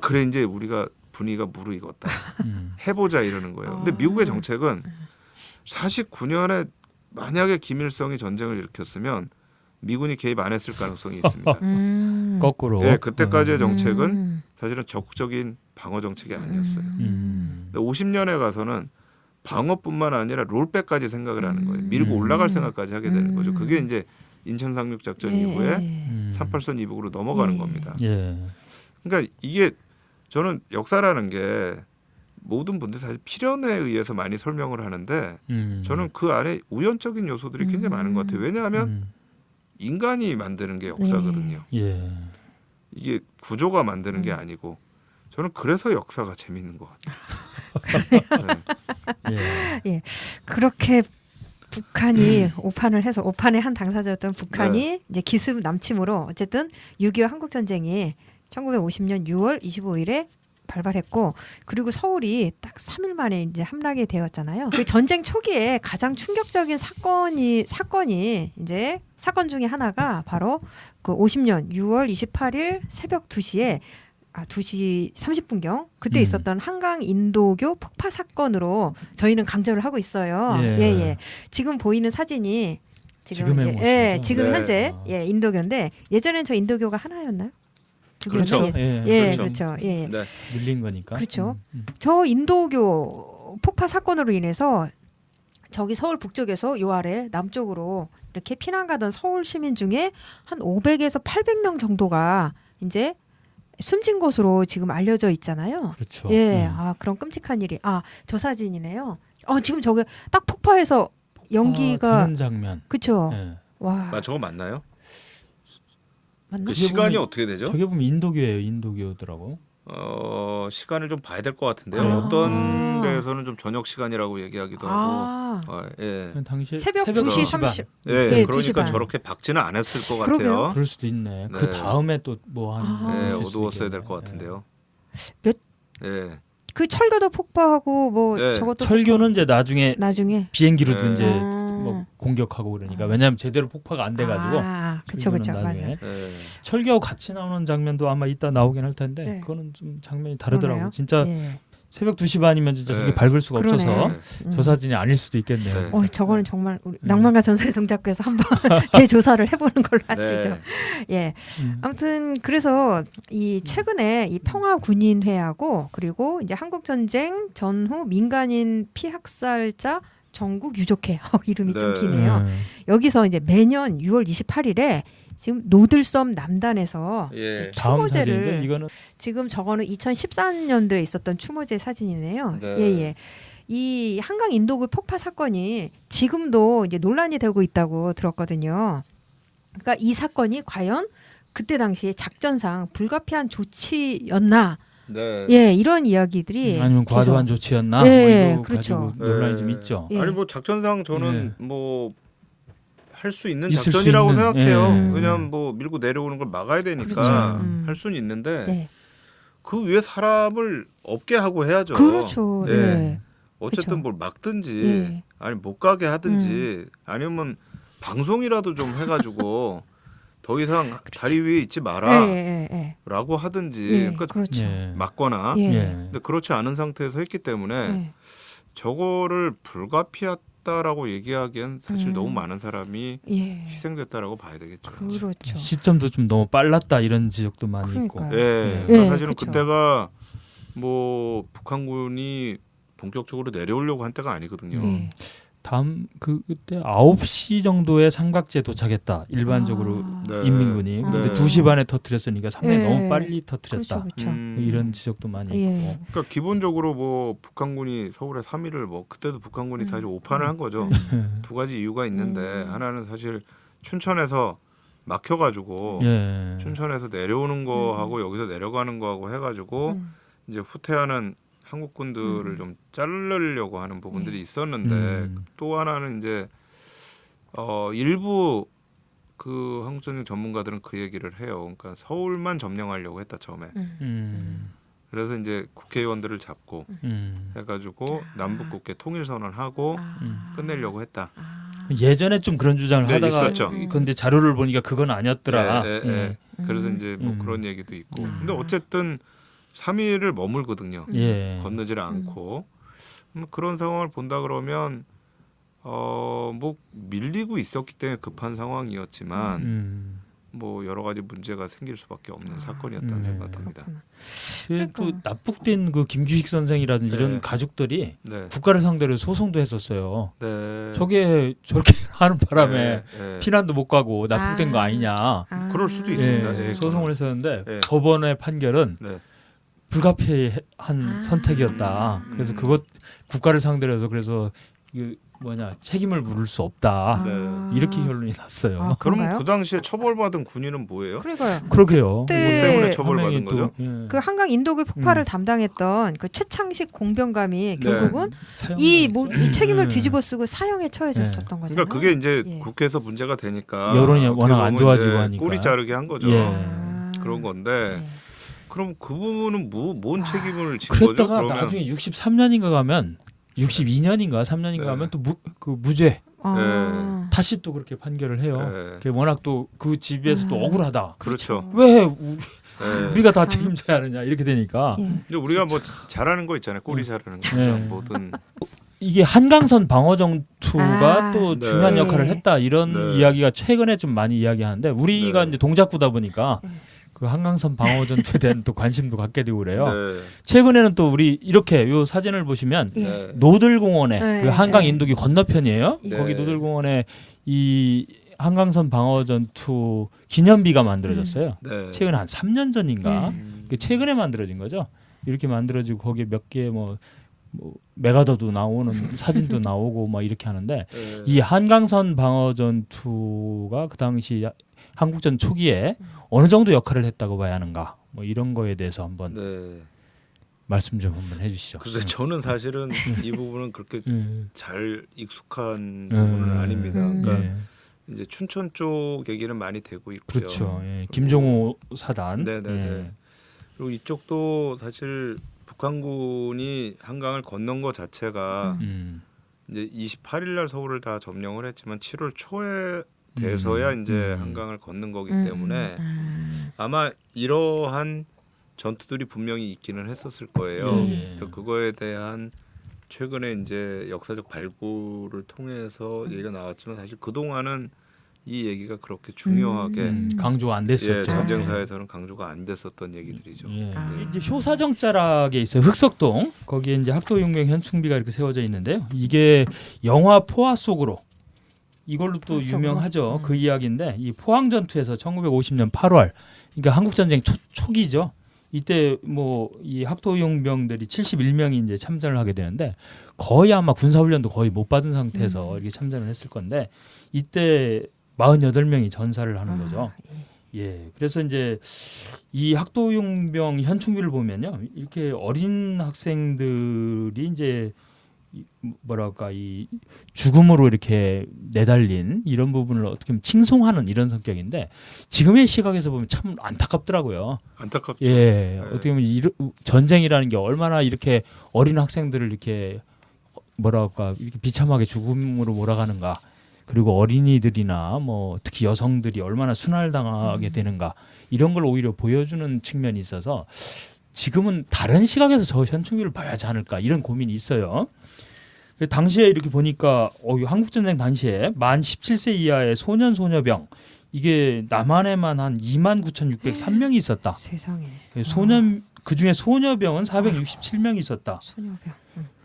그래 이제 우리가 분위기가 무르익었다. 해보자 이러는 거예요. 근데 미국의 정책은 49년에 만약에 김일성이 전쟁을 일으켰으면 미군이 개입 안 했을 가능성이 있습니다. 거꾸로. 네, 그때까지의 정책은 사실은 적극적인 방어 정책이 아니었어요. 근데 50년에 가서는 방어뿐만 아니라 롤백까지 생각을 하는 거예요. 밀고 올라갈 생각까지 하게 되는 거죠. 그게 이제 인천 상륙 작전 이후에 38선 이북으로 넘어가는 겁니다. 예. 그러니까 이게 저는 역사라는 게 모든 분들이 사실 필연에 의해서 많이 설명을 하는데 저는 그 안에 우연적인 요소들이 굉장히 많은 것 같아요. 왜냐하면 인간이 만드는 게 역사거든요. 예. 이게 구조가 만드는 게 아니고 저는 그래서 역사가 재밌는 것 같아요. 네. 예. 예. 그렇게 북한이 오판을 해서 오판의 한 당사자였던 북한이 이제 기습 남침으로 어쨌든 6.25 한국 전쟁이 1950년 6월 25일에 발발했고 그리고 서울이 딱 3일 만에 이제 함락이 되었잖아요. 그 전쟁 초기에 가장 충격적인 사건이 이제 사건 중에 하나가 바로 그 50년 6월 28일 새벽 2시에 2시 30분경 그때 있었던 한강 인도교 폭파 사건으로 저희는 강조를 하고 있어요. 예. 지금 보이는 사진이 지금 지금 현재 인도교인데 예전엔 저 인도교가 하나였나요? 그렇죠. 그렇죠. 예. 네. 밀린 거니까. 그렇죠. 저 인도교 폭파 사건으로 인해서 저기 서울 북쪽에서 요 아래 남쪽으로 이렇게 피난 가던 서울 시민 중에 한 500에서 800명 정도가 이제 숨진 것으로 지금 알려져 있잖아요. 그렇죠. 예. 그런 끔찍한 일이. 저 사진이네요. 지금 저게 딱 폭파해서 연기가 되는 장면. 그렇죠. 예. 와. 저거 맞나요? 맞나? 그 시간이 어떻게 되죠? 저게 보면 인도교예요. 인도교더라고. 시간을 좀 봐야 될 것 같은데요. 어떤 데에서는 좀 저녁 시간이라고 얘기하기도 하고. 예. 당시 새벽 2시 30. 예, 그러니까 2시 반. 저렇게 박지는 않았을 것 그러게요. 같아요. 그럴 수도 있네. 그 다음에 또 뭐 한 어두웠어야 될 것 같은데요. 그 철교도 폭파하고 뭐 저것도 철교는 이제 나중에 비행기로도 이제 뭐 뭐 공격하고 그러니까 왜냐하면 제대로 폭파가 안 돼가지고. 그렇죠, 맞아요. 철교하고 같이 나오는 장면도 아마 이따 나오긴 할 텐데 그거는 좀 장면이 다르더라고. 그러네요. 진짜 새벽 2시 반이면 진짜 저렇게 밝을 수가 없어서 저 사진이 아닐 수도 있겠네요. 저거는 정말 우리 낭만과 전설의 동작구에서 한번 재조사를 해보는 걸로 하시죠. 예. 아무튼 그래서 이 최근에 이 평화군인회하고 그리고 이제 한국전쟁 전후 민간인 피학살자 전국 유족회 이름이 좀 기네요. 여기서 이제 매년 6월 28일에 지금 노들섬 남단에서 추모제를 이거는 지금 저거는 2014년도에 있었던 추모제 사진이네요. 예. 이 한강 인도교 폭파 사건이 지금도 이제 논란이 되고 있다고 들었거든요. 그러니까 이 사건이 과연 그때 당시에 작전상 불가피한 조치였나? 예, 이런 이야기들이 아니면 과도한 조치였나? 이거 그렇죠. 가지고 논란이 좀 있죠. 아니 뭐 작전상 저는 뭐 할 수 있는 작전이라고 생각해요. 왜냐하면 뭐 밀고 내려오는 걸 막아야 되니까 할 수는 있는데 그 위에 사람을 없게 하고 해야죠. 그렇죠. 어쨌든 뭘 막든지 아니 못 가게 하든지 아니면 방송이라도 좀 해가지고 더 이상 다리 위에 있지 마라라고 하든지 그러니까 막거나 근데 그렇지 않은 상태에서 했기 때문에 저거를 불가피했다라고 얘기하기엔 사실 너무 많은 사람이 희생됐다라고 봐야 되겠죠. 그렇죠. 시점도 좀 너무 빨랐다 이런 지적도 많이 있고. 그러니까 사실은 그때가 뭐 북한군이 본격적으로 내려오려고 한 때가 아니거든요. 다음 그때 9시 정도에 삼각지에 도착했다. 일반적으로 인민군이. 근데 2시 반에 터뜨렸으니까 상당히 너무 빨리 터뜨렸다. 그렇죠. 이런 지적도 많이 있고. 그러니까 기본적으로 뭐 북한군이 서울에 3일을 뭐 그때도 북한군이 사실 오판을 한 거죠. 두 가지 이유가 있는데 하나는 사실 춘천에서 막혀가지고 춘천에서 내려오는 거하고 여기서 내려가는 거하고 해가지고 이제 후퇴하는 한국군들을 좀 자르려고 하는 부분들이 있었는데 또 하나는 이제 일부 그 한국전쟁 전문가들은 그 얘기를 해요. 그러니까 서울만 점령하려고 했다 처음에. 그래서 이제 국회의원들을 잡고 해가지고 남북국계 통일선언하고 끝내려고 했다. 예전에 좀 그런 주장을 네, 하다가 있었죠. 근데 자료를 보니까 그건 아니었더라. 그래서 이제 뭐 그런 얘기도 있고. 근데 어쨌든 3일을 머물거든요. 건너지를 않고. 그런 상황을 본다 그러면 뭐 밀리고 있었기 때문에 급한 상황이었지만 뭐 여러 가지 문제가 생길 수밖에 없는 사건이었다는 생각합니다. 또 납북된 그 김규식 선생이라든지 이런 가족들이 네. 국가를 상대로 소송도 했었어요. 네. 저게 저렇게 하는 바람에 피난도 못 가고 납북된 거 아니냐. 그럴 수도 있습니다. 소송을 했었는데 법원의 판결은 불가피한 선택이었다. 그래서 그것 국가를 상대로 해서 그래서 책임을 물을 수 없다. 이렇게 결론이 났어요. 그럼 그 당시에 처벌받은 군인은 뭐예요? 그러게요. 뭐 때문에 처벌받은 거죠? 그 한강 인도교 폭발을 담당했던 그 최창식 공병감이 결국은 이 책임을 뒤집어쓰고 사형에 처해졌었던 거잖아요. 그러니까 그게 이제 국회에서 문제가 되니까 여론이 워낙 안 좋아지고 하니까 꼬리 자르게 한 거죠. 그런 건데 그럼 그 부분은 뭔 책임을 진 거죠? 그랬다가 나중에 63년인가 가면 62년인가 3년인가 하면 또 무죄. 다시 또 그렇게 판결을 해요. 워낙 또 그 집에서 또 억울하다. 그렇죠. 왜 우리가 다 책임져야 하느냐 이렇게 되니까. 근데 우리가 뭐 잘하는 거 있잖아요. 꼬리 자르는 거. 뭐든. 이게 한강선 방어 전투가 또 중요한 역할을 했다 이런 이야기가 최근에 좀 많이 이야기하는데 우리가 이제 동작구다 보니까 그 한강선 방어 전투에 대한 또 관심도 갖게 되고 그래요. 최근에는 또 우리 이렇게 요 사진을 보시면 노들공원에 그 한강 인도교 건너편이에요. 거기 노들공원에 이 한강선 방어 전투 기념비가 만들어졌어요. 최근 한 3년 전인가 최근에 만들어진 거죠. 이렇게 만들어지고 거기에 몇 개 뭐 메가더도 나오는 사진도 나오고 막 이렇게 하는데 이 한강선 방어 전투가 그 당시 한국전 초기에 어느 정도 역할을 했다고 봐야 하는가 뭐 이런 거에 대해서 한번 말씀 좀 한번 해주시죠. 글쎄 저는 사실은 이 부분은 그렇게 잘 익숙한 부분은 아닙니다. 그러니까 이제 춘천 쪽 얘기는 많이 되고 있고요. 그렇죠. 김종호 사단. 네네네. 그리고 이쪽도 사실 북한군이 한강을 건넌 것 자체가 이제 28일 날 서울을 다 점령을 했지만 7월 초에 돼서야 이제 한강을 건넌 거기 때문에 아마 이러한 전투들이 분명히 있기는 했었을 거예요. 그래서 그거에 대한 최근에 이제 역사적 발굴을 통해서 얘기가 나왔지만 사실 그 동안은 이 얘기가 그렇게 중요하게 강조가 안 됐었죠. 전쟁사에서는 강조가 안 됐었던 얘기들이죠. 이제 효사정자락에 있어요. 흑석동 거기에 이제 학도용명 현충비가 이렇게 세워져 있는데요. 이게 영화 포화 속으로 이걸로 또 유명하죠. 그 이야기인데 이 포항 전투에서 1950년 8월 그러니까 한국 전쟁 초기죠. 이때 뭐 이 학도용병들이 71명이 이제 참전을 하게 되는데 거의 아마 군사 훈련도 거의 못 받은 상태에서 이렇게 참전을 했을 건데 이때 48명이 전사를 하는 거죠. 그래서 이제 이 학도용병 현충비를 보면요. 이렇게 어린 학생들이 이제 뭐랄까 이 죽음으로 이렇게 내달린 이런 부분을 어떻게 보면 칭송하는 이런 성격인데 지금의 시각에서 보면 참 안타깝더라고요. 안타깝죠. 어떻게 보면 전쟁이라는 게 얼마나 이렇게 어린 학생들을 이렇게 뭐랄까 이렇게 비참하게 죽음으로 몰아가는가. 그리고 어린이들이나 뭐 특히 여성들이 얼마나 순환당하게 되는가 이런 걸 오히려 보여주는 측면이 있어서 지금은 다른 시각에서 저 현충비를 봐야 하지 않을까 이런 고민이 있어요. 당시에 이렇게 보니까 한국전쟁 당시에 만 17세 이하의 소년 소녀병 이게 남한에만 한 29,603명이 있었다. 세상에. 그중에 소녀병은 467명이 있었다. 소녀병.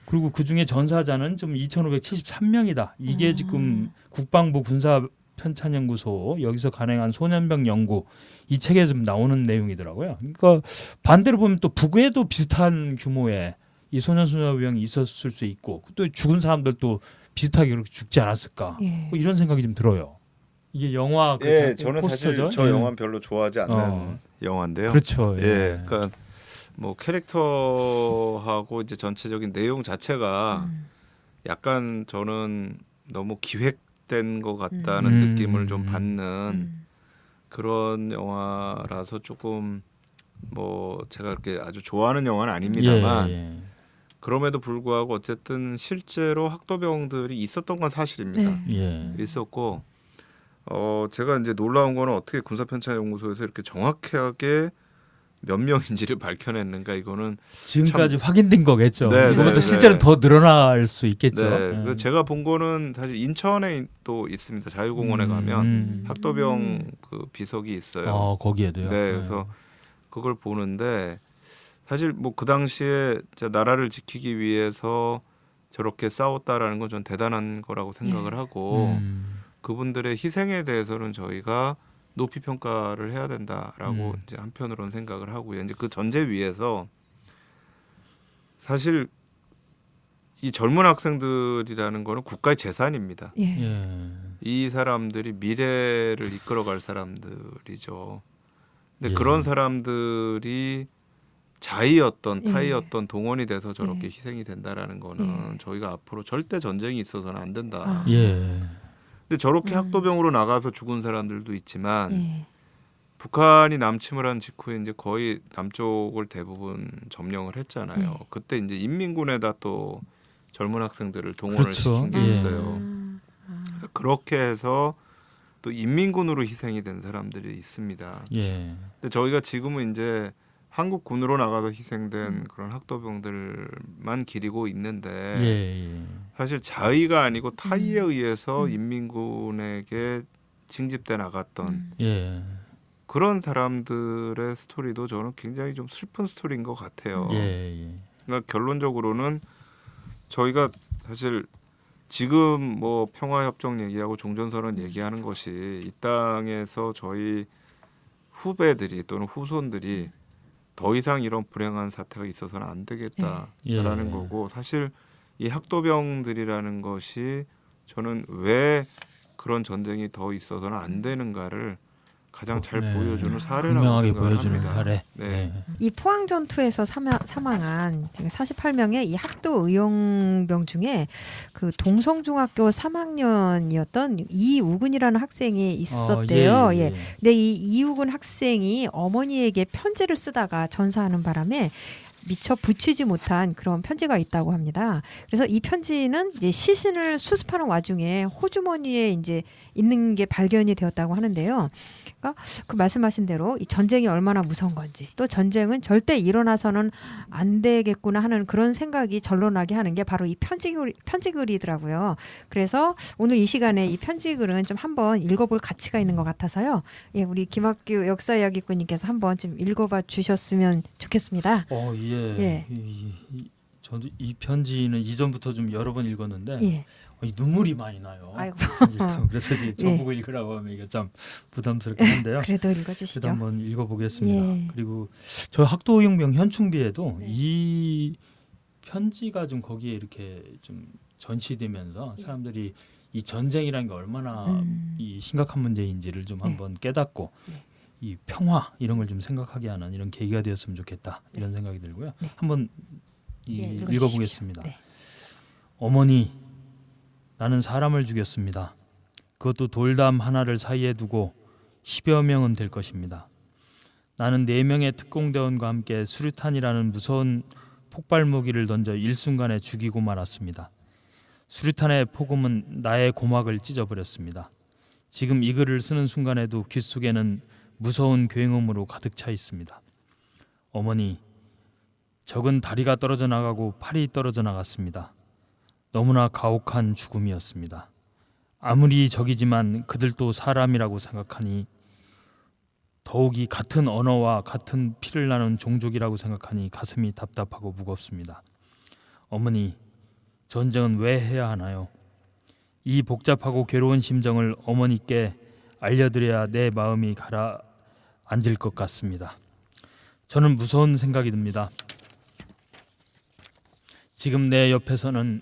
그리고 그중에 전사자는 좀 2,573명이다. 이게 지금 국방부 군사편찬연구소 여기서 간행한 소년병 연구 이 책에 좀 나오는 내용이더라고요. 그러니까 반대로 보면 또 북에도 비슷한 규모의 이 소년소녀병이 있었을 수 있고 또 죽은 사람들도 비슷하게 그렇게 죽지 않았을까 뭐 이런 생각이 좀 들어요. 이게 영화 저는 포스터죠? 사실 저 영화는 별로 좋아하지 않는 영화인데요. 그렇죠. 그러니까 뭐 캐릭터하고 이제 전체적인 내용 자체가 약간 저는 너무 기획된 것 같다는 느낌을 좀 받는 그런 영화라서 조금 뭐 제가 그렇게 아주 좋아하는 영화는 아닙니다만 예. 그럼에도 불구하고 어쨌든 실제로 학도병들이 있었던 건 사실입니다. 예. 있었고 제가 이제 놀라운 거는 어떻게 군사편찬연구소에서 이렇게 정확하게 몇 명인지를 밝혀냈는가 이거는 지금까지 확인된 거겠죠. 네, 이거보다 네, 실제로 네. 더 늘어날 수 있겠죠. 네, 그 제가 본 거는 사실 인천에 또 있습니다. 자유공원에 가면 학도병 그 비석이 있어요. 거기에도요. 네, 그래서 그걸 보는데 사실 뭐 그 당시에 진짜 나라를 지키기 위해서 저렇게 싸웠다라는 건 전 대단한 거라고 생각을 하고 그분들의 희생에 대해서는 저희가 높이 평가를 해야 된다라고 이제 한편으로는 생각을 하고요. 이제 그 전제 위에서 사실 이 젊은 학생들이라는 거는 국가의 재산입니다. 이 사람들이 미래를 이끌어갈 사람들이죠. 근데 그런 사람들이 자의였던 타의였던 동원이 돼서 저렇게 희생이 된다라는 거는 저희가 앞으로 절대 전쟁이 있어서는 안 된다. 근데 저렇게 학도병으로 나가서 죽은 사람들도 있지만 북한이 남침을 한 직후에 이제 거의 남쪽을 대부분 점령을 했잖아요. 그때 이제 인민군에다 또 젊은 학생들을 동원을 그렇죠. 시킨 게 있어요. 그렇게 해서 또 인민군으로 희생이 된 사람들이 있습니다. 근데 저희가 지금은 이제 한국군으로 나가서 희생된 그런 학도병들만 기리고 있는데 사실 자의가 아니고 타의에 의해서 인민군에게 징집돼 나갔던 그런 사람들의 스토리도 저는 굉장히 좀 슬픈 스토리인 것 같아요. 그러니까 결론적으로는 저희가 사실 지금 뭐 평화협정 얘기하고 종전선언 얘기하는 것이 이 땅에서 저희 후배들이 또는 후손들이 더 이상 이런 불행한 사태가 있어서는 안 되겠다라는 거고 사실 이 학도병들이라는 것이 저는 왜 그런 전쟁이 더 있어서는 안 되는가를 가장 잘 보여주는 사례라고 분명하게 생각을 보여주는 합니다. 사례. 이 포항 전투에서 사망한 48명의 이 학도 의용병 중에 그 동성중학교 3학년이었던 이우근이라는 학생이 있었대요. 근데 이 이우근 학생이 어머니에게 편지를 쓰다가 전사하는 바람에 미처 붙이지 못한 그런 편지가 있다고 합니다. 그래서 이 편지는 이제 시신을 수습하는 와중에 호주머니에 이제 있는 게 발견이 되었다고 하는데요. 그러니까 그 말씀하신 대로 이 전쟁이 얼마나 무서운 건지 또 전쟁은 절대 일어나서는 안 되겠구나 하는 그런 생각이 절로 나게 하는 게 바로 이 편지글이더라고요. 그래서 오늘 이 시간에 이 편지글은 좀 한번 읽어볼 가치가 있는 것 같아서요. 우리 김학규 역사이야기꾼님께서 한번 좀 읽어봐 주셨으면 좋겠습니다. 저도 이 편지는 이전부터 좀 여러 번 읽었는데 눈물이 많이 나요. 아이고. 그래서 이제 전국을 읽으라고 하면 이게 참 부담스럽긴 한데요. 그래도 읽어주시죠. 그래도 한번 읽어보겠습니다. 그리고 저 학도의용병 현충비에도 이 편지가 좀 거기에 이렇게 좀 전시되면서 사람들이 이 전쟁이라는 게 얼마나 이 심각한 문제인지를 좀 한번 깨닫고 이 평화 이런 걸 좀 생각하게 하는 이런 계기가 되었으면 좋겠다 이런 생각이 들고요. 한번 읽어보겠습니다. 어머니, 나는 사람을 죽였습니다. 그것도 돌담 하나를 사이에 두고 10여 명은 될 것입니다. 나는 4명의 특공대원과 함께 수류탄이라는 무서운 폭발 무기를 던져 일순간에 죽이고 말았습니다. 수류탄의 폭음은 나의 고막을 찢어버렸습니다. 지금 이 글을 쓰는 순간에도 귓속에는 무서운 굉음으로 가득 차 있습니다. 어머니, 적은 다리가 떨어져 나가고 팔이 떨어져 나갔습니다. 너무나 가혹한 죽음이었습니다. 아무리 적이지만 그들도 사람이라고 생각하니 더욱이 같은 언어와 같은 피를 나눈 종족이라고 생각하니 가슴이 답답하고 무겁습니다. 어머니, 전쟁은 왜 해야 하나요? 이 복잡하고 괴로운 심정을 어머니께 알려드려야 내 마음이 가라앉을 것 같습니다. 저는 무서운 생각이 듭니다. 지금 내 옆에서는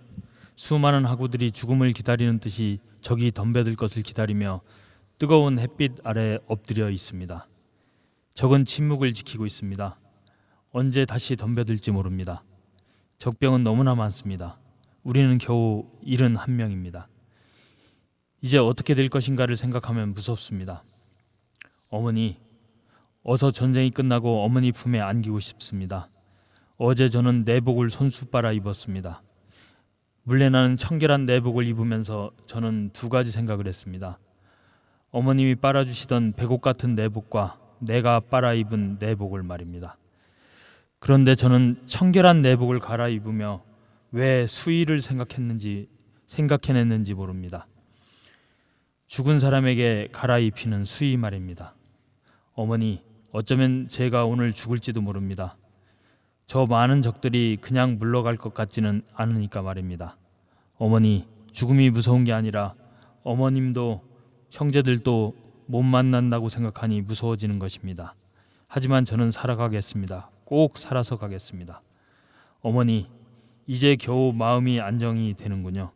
수많은 학우들이 죽음을 기다리는 듯이 적이 덤벼들 것을 기다리며 뜨거운 햇빛 아래 엎드려 있습니다. 적은 침묵을 지키고 있습니다. 언제 다시 덤벼들지 모릅니다. 적병은 너무나 많습니다. 우리는 겨우 71명입니다. 이제 어떻게 될 것인가를 생각하면 무섭습니다. 어머니, 어서 전쟁이 끝나고 어머니 품에 안기고 싶습니다. 어제 저는 내복을 손수 빨아 입었습니다. 물레나는 청결한 내복을 입으면서 저는 두 가지 생각을 했습니다. 어머님이 빨아주시던 백옥 같은 내복과 내가 빨아 입은 내복을 말입니다. 그런데 저는 청결한 내복을 갈아입으며 왜 수의를 생각해냈는지 모릅니다. 죽은 사람에게 갈아입히는 수의 말입니다. 어머니, 어쩌면 제가 오늘 죽을지도 모릅니다. 저 많은 적들이 그냥 물러갈 것 같지는 않으니까 말입니다. 어머니, 죽음이 무서운 게 아니라 어머님도 형제들도 못 만난다고 생각하니 무서워지는 것입니다. 하지만 저는 살아가겠습니다. 꼭 살아서 가겠습니다. 어머니, 이제 겨우 마음이 안정이 되는군요.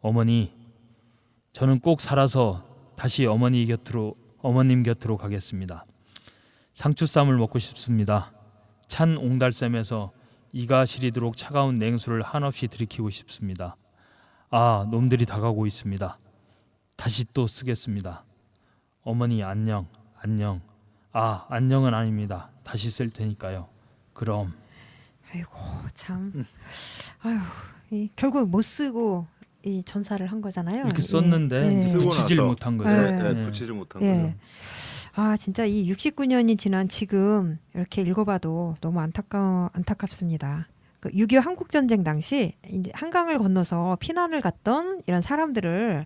어머니, 저는 꼭 살아서 다시 어머님 곁으로 가겠습니다. 상추쌈을 먹고 싶습니다. 찬 옹달샘에서 이가 시리도록 차가운 냉수를 한없이 들이키고 싶습니다. 아, 놈들이 다가오고 있습니다. 다시 또 쓰겠습니다. 어머니 안녕, 안녕. 아, 안녕은 아닙니다. 다시 쓸 테니까요. 그럼. 아이고 참. 아유, 결국 못 쓰고 이 전사를 한 거잖아요. 이렇게 썼는데 예. 붙이질 나서. 못한 거죠. 예. 네, 붙이지 못한 예. 거죠. 아 진짜 이 69년이 지난 지금 이렇게 읽어봐도 너무 안타깝습니다. 그 6.25 한국전쟁 당시 이제 한강을 건너서 피난을 갔던 이런 사람들을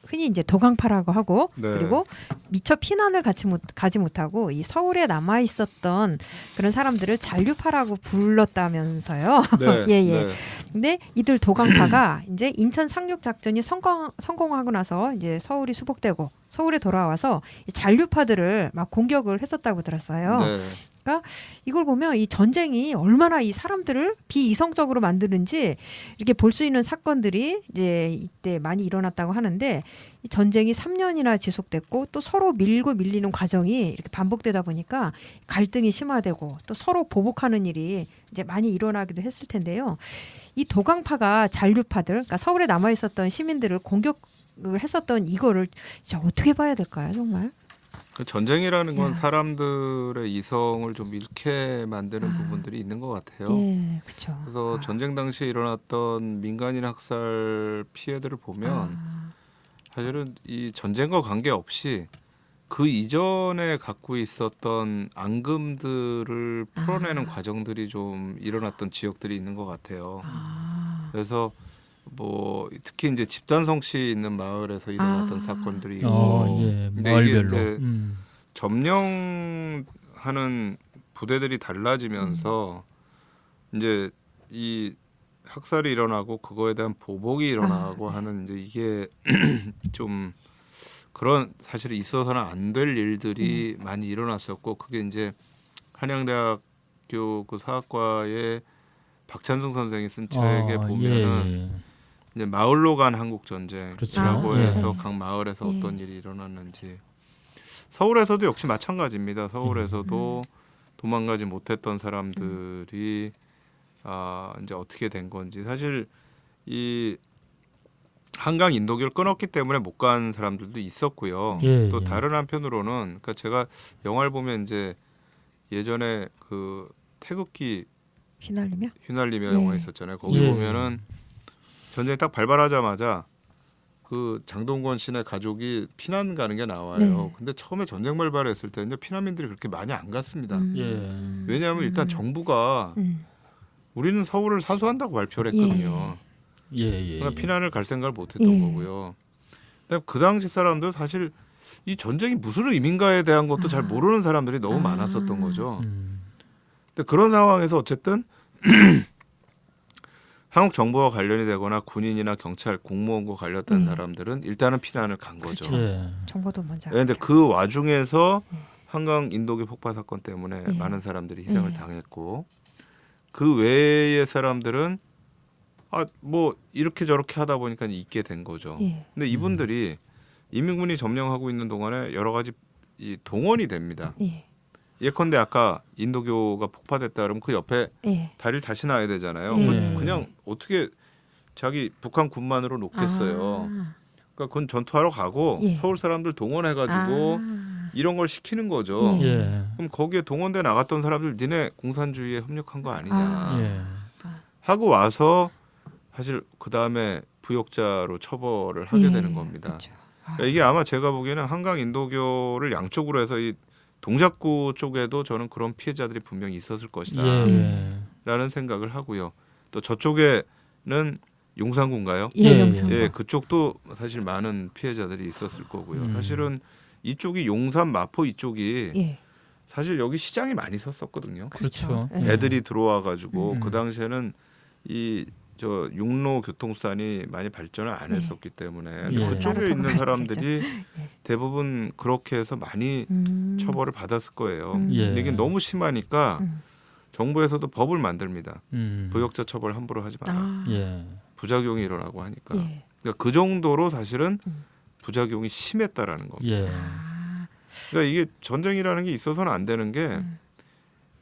흔히 이제 도강파라고 하고 네. 그리고 미처 피난을 가지 못하고 이 서울에 남아 있었던 그런 사람들을 잔류파라고 불렀다면서요. 네, 예, 예. 네. 근데 이들 도강파가 이제 인천 상륙 작전이 성공하고 나서 이제 서울이 수복되고 서울에 돌아와서 이 잔류파들을 막 공격을 했었다고 들었어요. 네. 이걸 보면 이 전쟁이 얼마나 이 사람들을 비이성적으로 만드는지 이렇게 볼 수 있는 사건들이 이제 이때 많이 일어났다고 하는데 이 전쟁이 3년이나 지속됐고 또 서로 밀고 밀리는 과정이 이렇게 반복되다 보니까 갈등이 심화되고 또 서로 보복하는 일이 이제 많이 일어나기도 했을 텐데요. 이 도강파가 잔류파들, 그러니까 서울에 남아 있었던 시민들을 공격을 했었던 이거를 진짜 어떻게 봐야 될까요, 정말? 그 전쟁이라는 건 야. 사람들의 이성을 좀 잃게 만드는 부분들이 있는 것 같아요. 예, 그렇죠. 그래서 전쟁 당시에 일어났던 민간인 학살 피해들을 보면 사실은 이 전쟁과 관계없이 그 이전에 갖고 있었던 앙금들을 풀어내는 과정들이 좀 일어났던 지역들이 있는 것 같아요. 그래서 뭐 특히 이제 집단 성씨 있는 마을에서 일어났던 사건들이 있고 예, 근데 마을별로. 이게 이제 점령하는 부대들이 달라지면서 이제 이 학살이 일어나고 그거에 대한 보복이 일어나고 하는 이제 이게 좀 그런 사실은 있어서는 안 될 일들이 많이 일어났었고 그게 이제 한양대학교 그 사학과의 박찬승 선생이 쓴 책에 보면은 이제 마을로 간 한국 전쟁이라고 그렇죠. 해서 각 마을에서 어떤 일이 일어났는지 서울에서도 역시 마찬가지입니다. 서울에서도 도망가지 못했던 사람들이 이제 어떻게 된 건지 사실 이 한강 인도교를 끊었기 때문에 못 간 사람들도 있었고요. 예, 또 예. 다른 한편으로는 그러니까 제가 영화를 보면 이제 예전에 그 태극기 휘날리며 휘날리며 영화 있었잖아요. 거기 예. 보면은 전쟁이 딱 발발하자마자 그 장동건 씨네 가족이 피난 가는 게 나와요. 네. 근데 처음에 전쟁 발발했을 때는 피난민들이 그렇게 많이 안 갔습니다. 예. 왜냐하면 일단 정부가 우리는 서울을 사수한다고 발표를 했거든요. 예. 그러니까 피난을 갈 생각을 못했던 예. 거고요. 근데 그 당시 사람들 사실 이 전쟁이 무슨 의미인가에 대한 것도 잘 모르는 사람들이 너무 많았었던 거죠. 근데 그런 상황에서 어쨌든 한국 정부와 관련이 되거나 군인이나 경찰, 공무원과 관련된 사람들은 일단은 피난을 간 거죠. 예. 정보도 먼저. 그런데 그 와중에서 한강 인도교 폭파 사건 때문에 예. 많은 사람들이 희생을 당했고 그 외의 사람들은 뭐 이렇게 저렇게 하다 보니까 있게 된 거죠. 예. 근데 이분들이 인민군이 점령하고 있는 동안에 여러 가지 이 동원이 됩니다. 예. 예컨대 아까 인도교가 폭파됐다 그러면 그 옆에 예. 다리를 다시 놔야 되잖아요. 예. 그냥 어떻게 자기 북한 군만으로 놓겠어요. 그러니까 그건 전투하러 가고 예. 서울 사람들 동원해가지고 이런 걸 시키는 거죠. 예. 예. 그럼 거기에 동원돼 나갔던 사람들 니네 공산주의에 협력한 거 아니냐 예. 하고 와서 사실 그 다음에 부역자로 처벌을 하게 예. 되는 겁니다. 그렇죠. 그러니까 이게 아마 제가 보기에는 한강 인도교를 양쪽으로 해서 이 동작구 쪽에도 저는 그런 피해자들이 분명히 있었을 것이다 예. 라는 생각을 하고요. 또 저쪽에는 용산구인가요? 예, 용산. 예, 그쪽도 사실 많은 피해자들이 있었을 거고요. 사실은 이쪽이 용산 마포 이쪽이 예. 사실 여기 시장이 많이 섰었거든요. 그렇죠. 예. 애들이 들어와 가지고 음. 그 당시에는 이 저 육로 교통수단이 많이 발전을 안 예. 했었기 때문에 예. 그쪽에 나로 있는 타고 사람들이 예. 대부분 그렇게 해서 많이 처벌을 받았을 거예요. 예. 근데 이게 너무 심하니까 음. 정부에서도 법을 만듭니다. 부역자 처벌 함부로 하지 마라. 아. 예. 부작용이 일어나고 하니까. 예. 그러니까 그 정도로 사실은 음. 부작용이 심했다라는 겁니다. 예. 아. 그러니까 이게 전쟁이라는 게 있어서는 안 되는 게 음.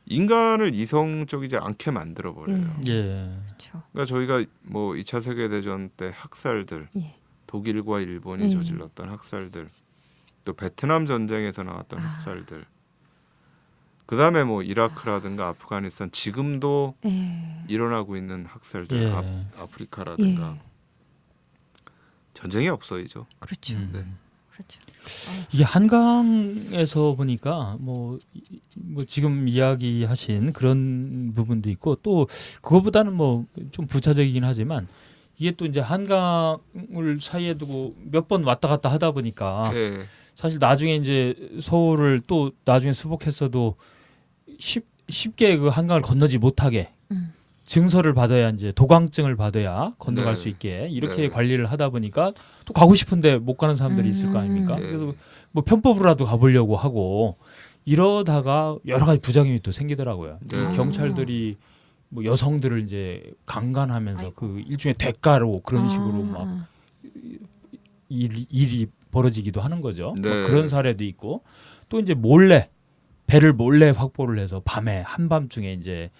인간을 이성적이지 않게 만들어 버려요. 예. 그렇죠. 그러니까 저희가 뭐 2차 세계 대전 때 학살들, 예. 독일과 일본이 저질렀던 학살들, 또 베트남 전쟁에서 나왔던 학살들, 그 다음에 뭐 이라크라든가 아프가니스탄 지금도 예. 일어나고 있는 학살들, 예. 아프리카라든가 예. 전쟁이 없어이죠. 그렇죠. 네. 그렇죠. 이게 한강에서 보니까 뭐 지금 이야기하신 그런 부분도 있고 또 그거보다는 뭐 좀 부차적이긴 하지만 이게 또 이제 한강을 사이에 두고 몇 번 왔다 갔다 하다 보니까 예. 사실 나중에 이제 서울을 또 나중에 수복했어도 쉽게 그 한강을 건너지 못하게 증서를 받아야 이제 도강증을 받아야 건너갈 네. 수 있게 이렇게 네. 관리를 하다 보니까 또 가고 싶은데 못 가는 사람들이 있을 거 아닙니까? 네. 그래서 뭐 편법으로라도 가보려고 하고 이러다가 여러 가지 부작용이 또 생기더라고요. 네. 이 경찰들이 뭐 여성들을 이제 강간하면서 아이고. 그 일종의 대가로 그런 식으로 막 일이 벌어지기도 하는 거죠. 네. 뭐 그런 사례도 있고 또 이제 배를 몰래 확보를 해서 밤에 한밤중에 이제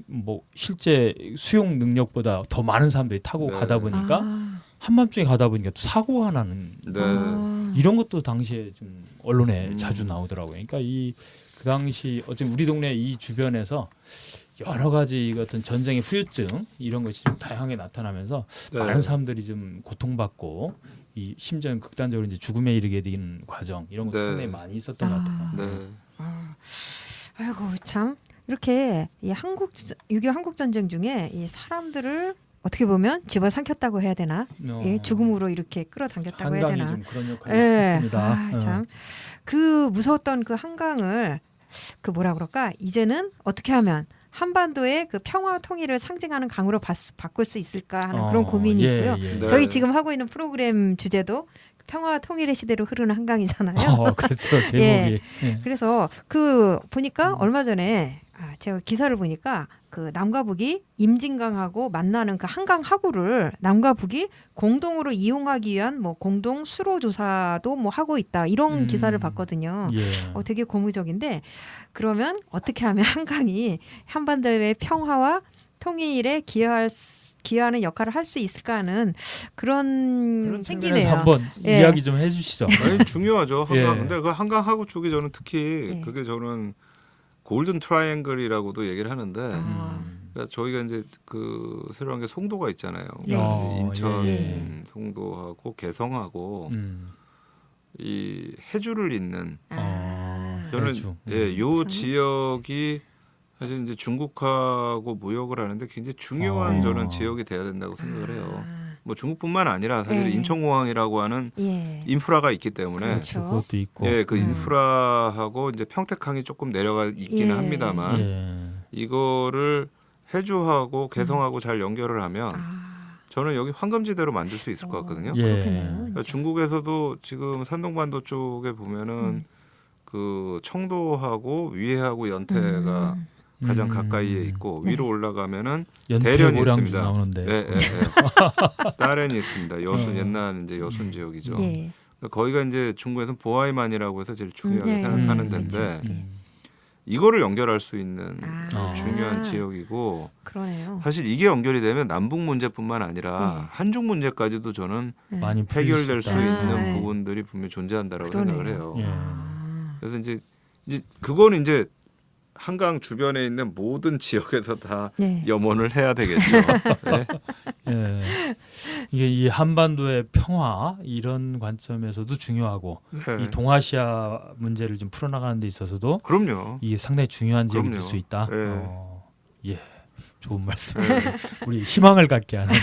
뭐 실제 수용 능력보다 더 많은 사람들이 타고 네. 가다 보니까 한밤중에 가다 보니까 또 사고가 나는 네. 이런 것도 당시에 좀 언론에 음. 자주 나오더라고요. 그러니까 그 당시 어쨌든 우리 동네 이 주변에서 여러 가지 어떤 전쟁의 후유증 이런 것이 좀 다양하게 나타나면서 네. 많은 사람들이 좀 고통받고 이 심지어 극단적으로 이제 죽음에 이르게 되는 과정 이런 것도 네. 상당히 많이 있었던 것 같아요. 네. 아이고 참 이렇게 이 6.25 한국 전쟁 중에 이 사람들을 어떻게 보면 집어삼켰다고 해야 되나? 예, 죽음으로 이렇게 끌어당겼다고 해야 한강이 되나? 좀 그런 역할을 예. 했습니다. 참. 그 무서웠던 그 한강을 그 뭐라 그럴까? 이제는 어떻게 하면 한반도의 그 평화 통일을 상징하는 강으로 바꿀 수 있을까 하는 그런 고민이 있고요. 네. 저희 지금 하고 있는 프로그램 주제도 평화 통일의 시대로 흐르는 한강이잖아요. 그렇죠. 제목이. 예. 예. 그래서 그 보니까 얼마 전에 제가 기사를 보니까 그 남과 북이 임진강하고 만나는 그 한강 하구를 남과 북이 공동으로 이용하기 위한 뭐 공동 수로 조사도 뭐 하고 있다 이런 기사를 봤거든요. 예. 되게 고무적인데 그러면 어떻게 하면 한강이 한반도의 평화와 통일에 기여하는 역할을 할 수 있을까 하는 그런 생기네요. 한번 예. 이야기 좀 해주시죠. 아니, 중요하죠. 한강. 예. 근데 그 한강하고 쪽이 저는 특히 예. 그게 저는 골든 트라이앵글이라고도 얘기를 하는데 그러니까 저희가 이제 그 새로운 게 송도가 있잖아요. 네. 인천 예. 송도하고 개성하고 음. 이 해주를 잇는 저는 저는 요 참. 지역이 사실 이제 중국하고 무역을 하는데 굉장히 중요한 저는 지역이 돼야 된다고 생각을 해요. 뭐 중국뿐만 아니라 사실 예. 인천공항이라고 하는 예. 인프라가 있기 때문에 그렇죠. 그것도 있고. 예, 그 인프라하고 이제 평택항이 조금 내려가 있기는 예. 합니다만 예. 이거를 해주하고 개성하고 잘 연결을 하면 저는 여기 황금지대로 만들 수 있을 것 같거든요. 예. 그렇겠네요. 그러니까 중국에서도 지금 산동반도 쪽에 보면은 그 청도하고 위해하고 연태가 가장 가까이에 있고 위로 올라가면은 대련이 연태고량주 있습니다. 나오는데. 예, 예, 예. 따렌이 있습니다. 여순 옛날 이제 여순 지역이죠. 예. 거기가 이제 중국에서는 보아이만이라고 해서 제일 중요하게 네. 생각하는 그렇죠. 데인데 예. 이거를 연결할 수 있는 아. 중요한 지역이고 그러네요. 사실 이게 연결이 되면 남북 문제뿐만 아니라 한중 문제까지도 저는 많이 풀릴 해결될 수 있다. 있는 네. 부분들이 분명히 존재한다라고 그러네요. 생각을 해요. 예. 아. 그래서 이제 그거는 이제 한강 주변에 있는 모든 지역에서 다 네. 염원을 해야 되겠죠. 네. 예. 이게 이 한반도의 평화 이런 관점에서도 중요하고 네. 이 동아시아 문제를 좀 풀어나가는 데 있어서도 그럼요. 이게 상당히 중요한 지역이 될 그럼요. 수 있다. 네. 예, 좋은 말씀. 네. 우리 희망을 갖게 하는.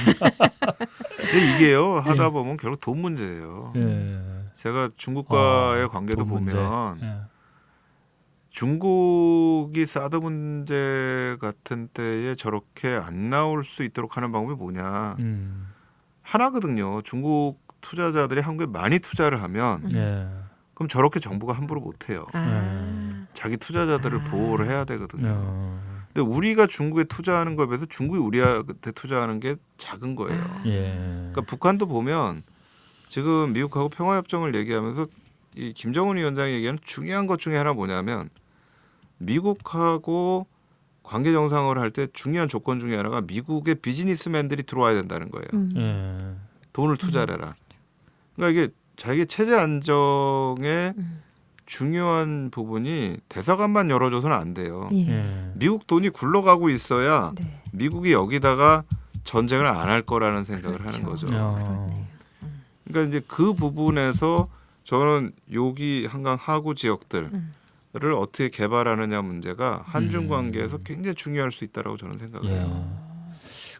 근데 이게요 하다 보면 결국 돈 문제예요. 예. 제가 중국과의 관계도 돈 문제. 보면 예. 중국이 사드 문제 같은 때에 저렇게 안 나올 수 있도록 하는 방법이 뭐냐 하나거든요. 중국 투자자들이 한국에 많이 투자를 하면 예. 그럼 저렇게 정부가 함부로 못해요. 아. 자기 투자자들을 보호를 해야 되거든요. 어. 근데 우리가 중국에 투자하는 거에 비해서 중국이 우리한테 투자하는 게 작은 거예요. 예. 그러니까 북한도 보면 지금 미국하고 평화협정을 얘기하면서 이 김정은 위원장이 얘기하는 중요한 것 중에 하나 뭐냐면 미국하고 관계 정상화를 할 때 중요한 조건 중에 하나가 미국의 비즈니스맨들이 들어와야 된다는 거예요. 예. 돈을 투자를 해라. 그러니까 이게 자기 체제 안정의 중요한 부분이 대사관만 열어줘서는 안 돼요. 예. 예. 미국 돈이 굴러가고 있어야 네. 미국이 여기다가 전쟁을 안 할 거라는 생각을 하는 거죠. 어. 그러니까 이제 그 부분에서 저는 여기 한강 하구 지역들을 어떻게 개발하느냐 문제가 한중 관계에서 굉장히 중요할 수 있다라고 저는 생각을 예. 해요.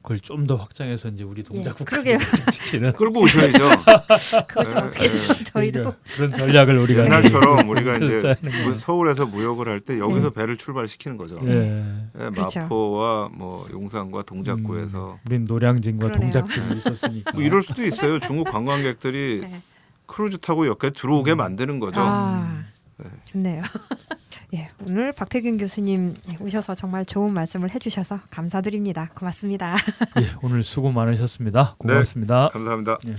그걸 좀 더 확장해서 이제 우리 동작국까지 그러게요. 지키는 끌고 오셔야죠. 그거 좀 네, 어떻게 네. 저희도 그러니까 그런 전략을 우리가 옛날처럼 우리가 이제 짜는 거예요. 서울에서 무역을 할 때 여기서 배를 출발시키는 거죠. 예. 예, 그렇죠. 마포와 뭐 용산과 동작구에서 우린 노량진과 그러네요. 동작진이 있었으니까. 뭐 이럴 수도 있어요. 중국 관광객들이 네. 크루즈 타고 여기까지 들어오게 만드는 거죠. 아, 네. 좋네요. 예, 오늘 박태균 교수님 오셔서 정말 좋은 말씀을 해주셔서 감사드립니다. 고맙습니다. 예, 오늘 수고 많으셨습니다. 고맙습니다. 감사합니다. 예.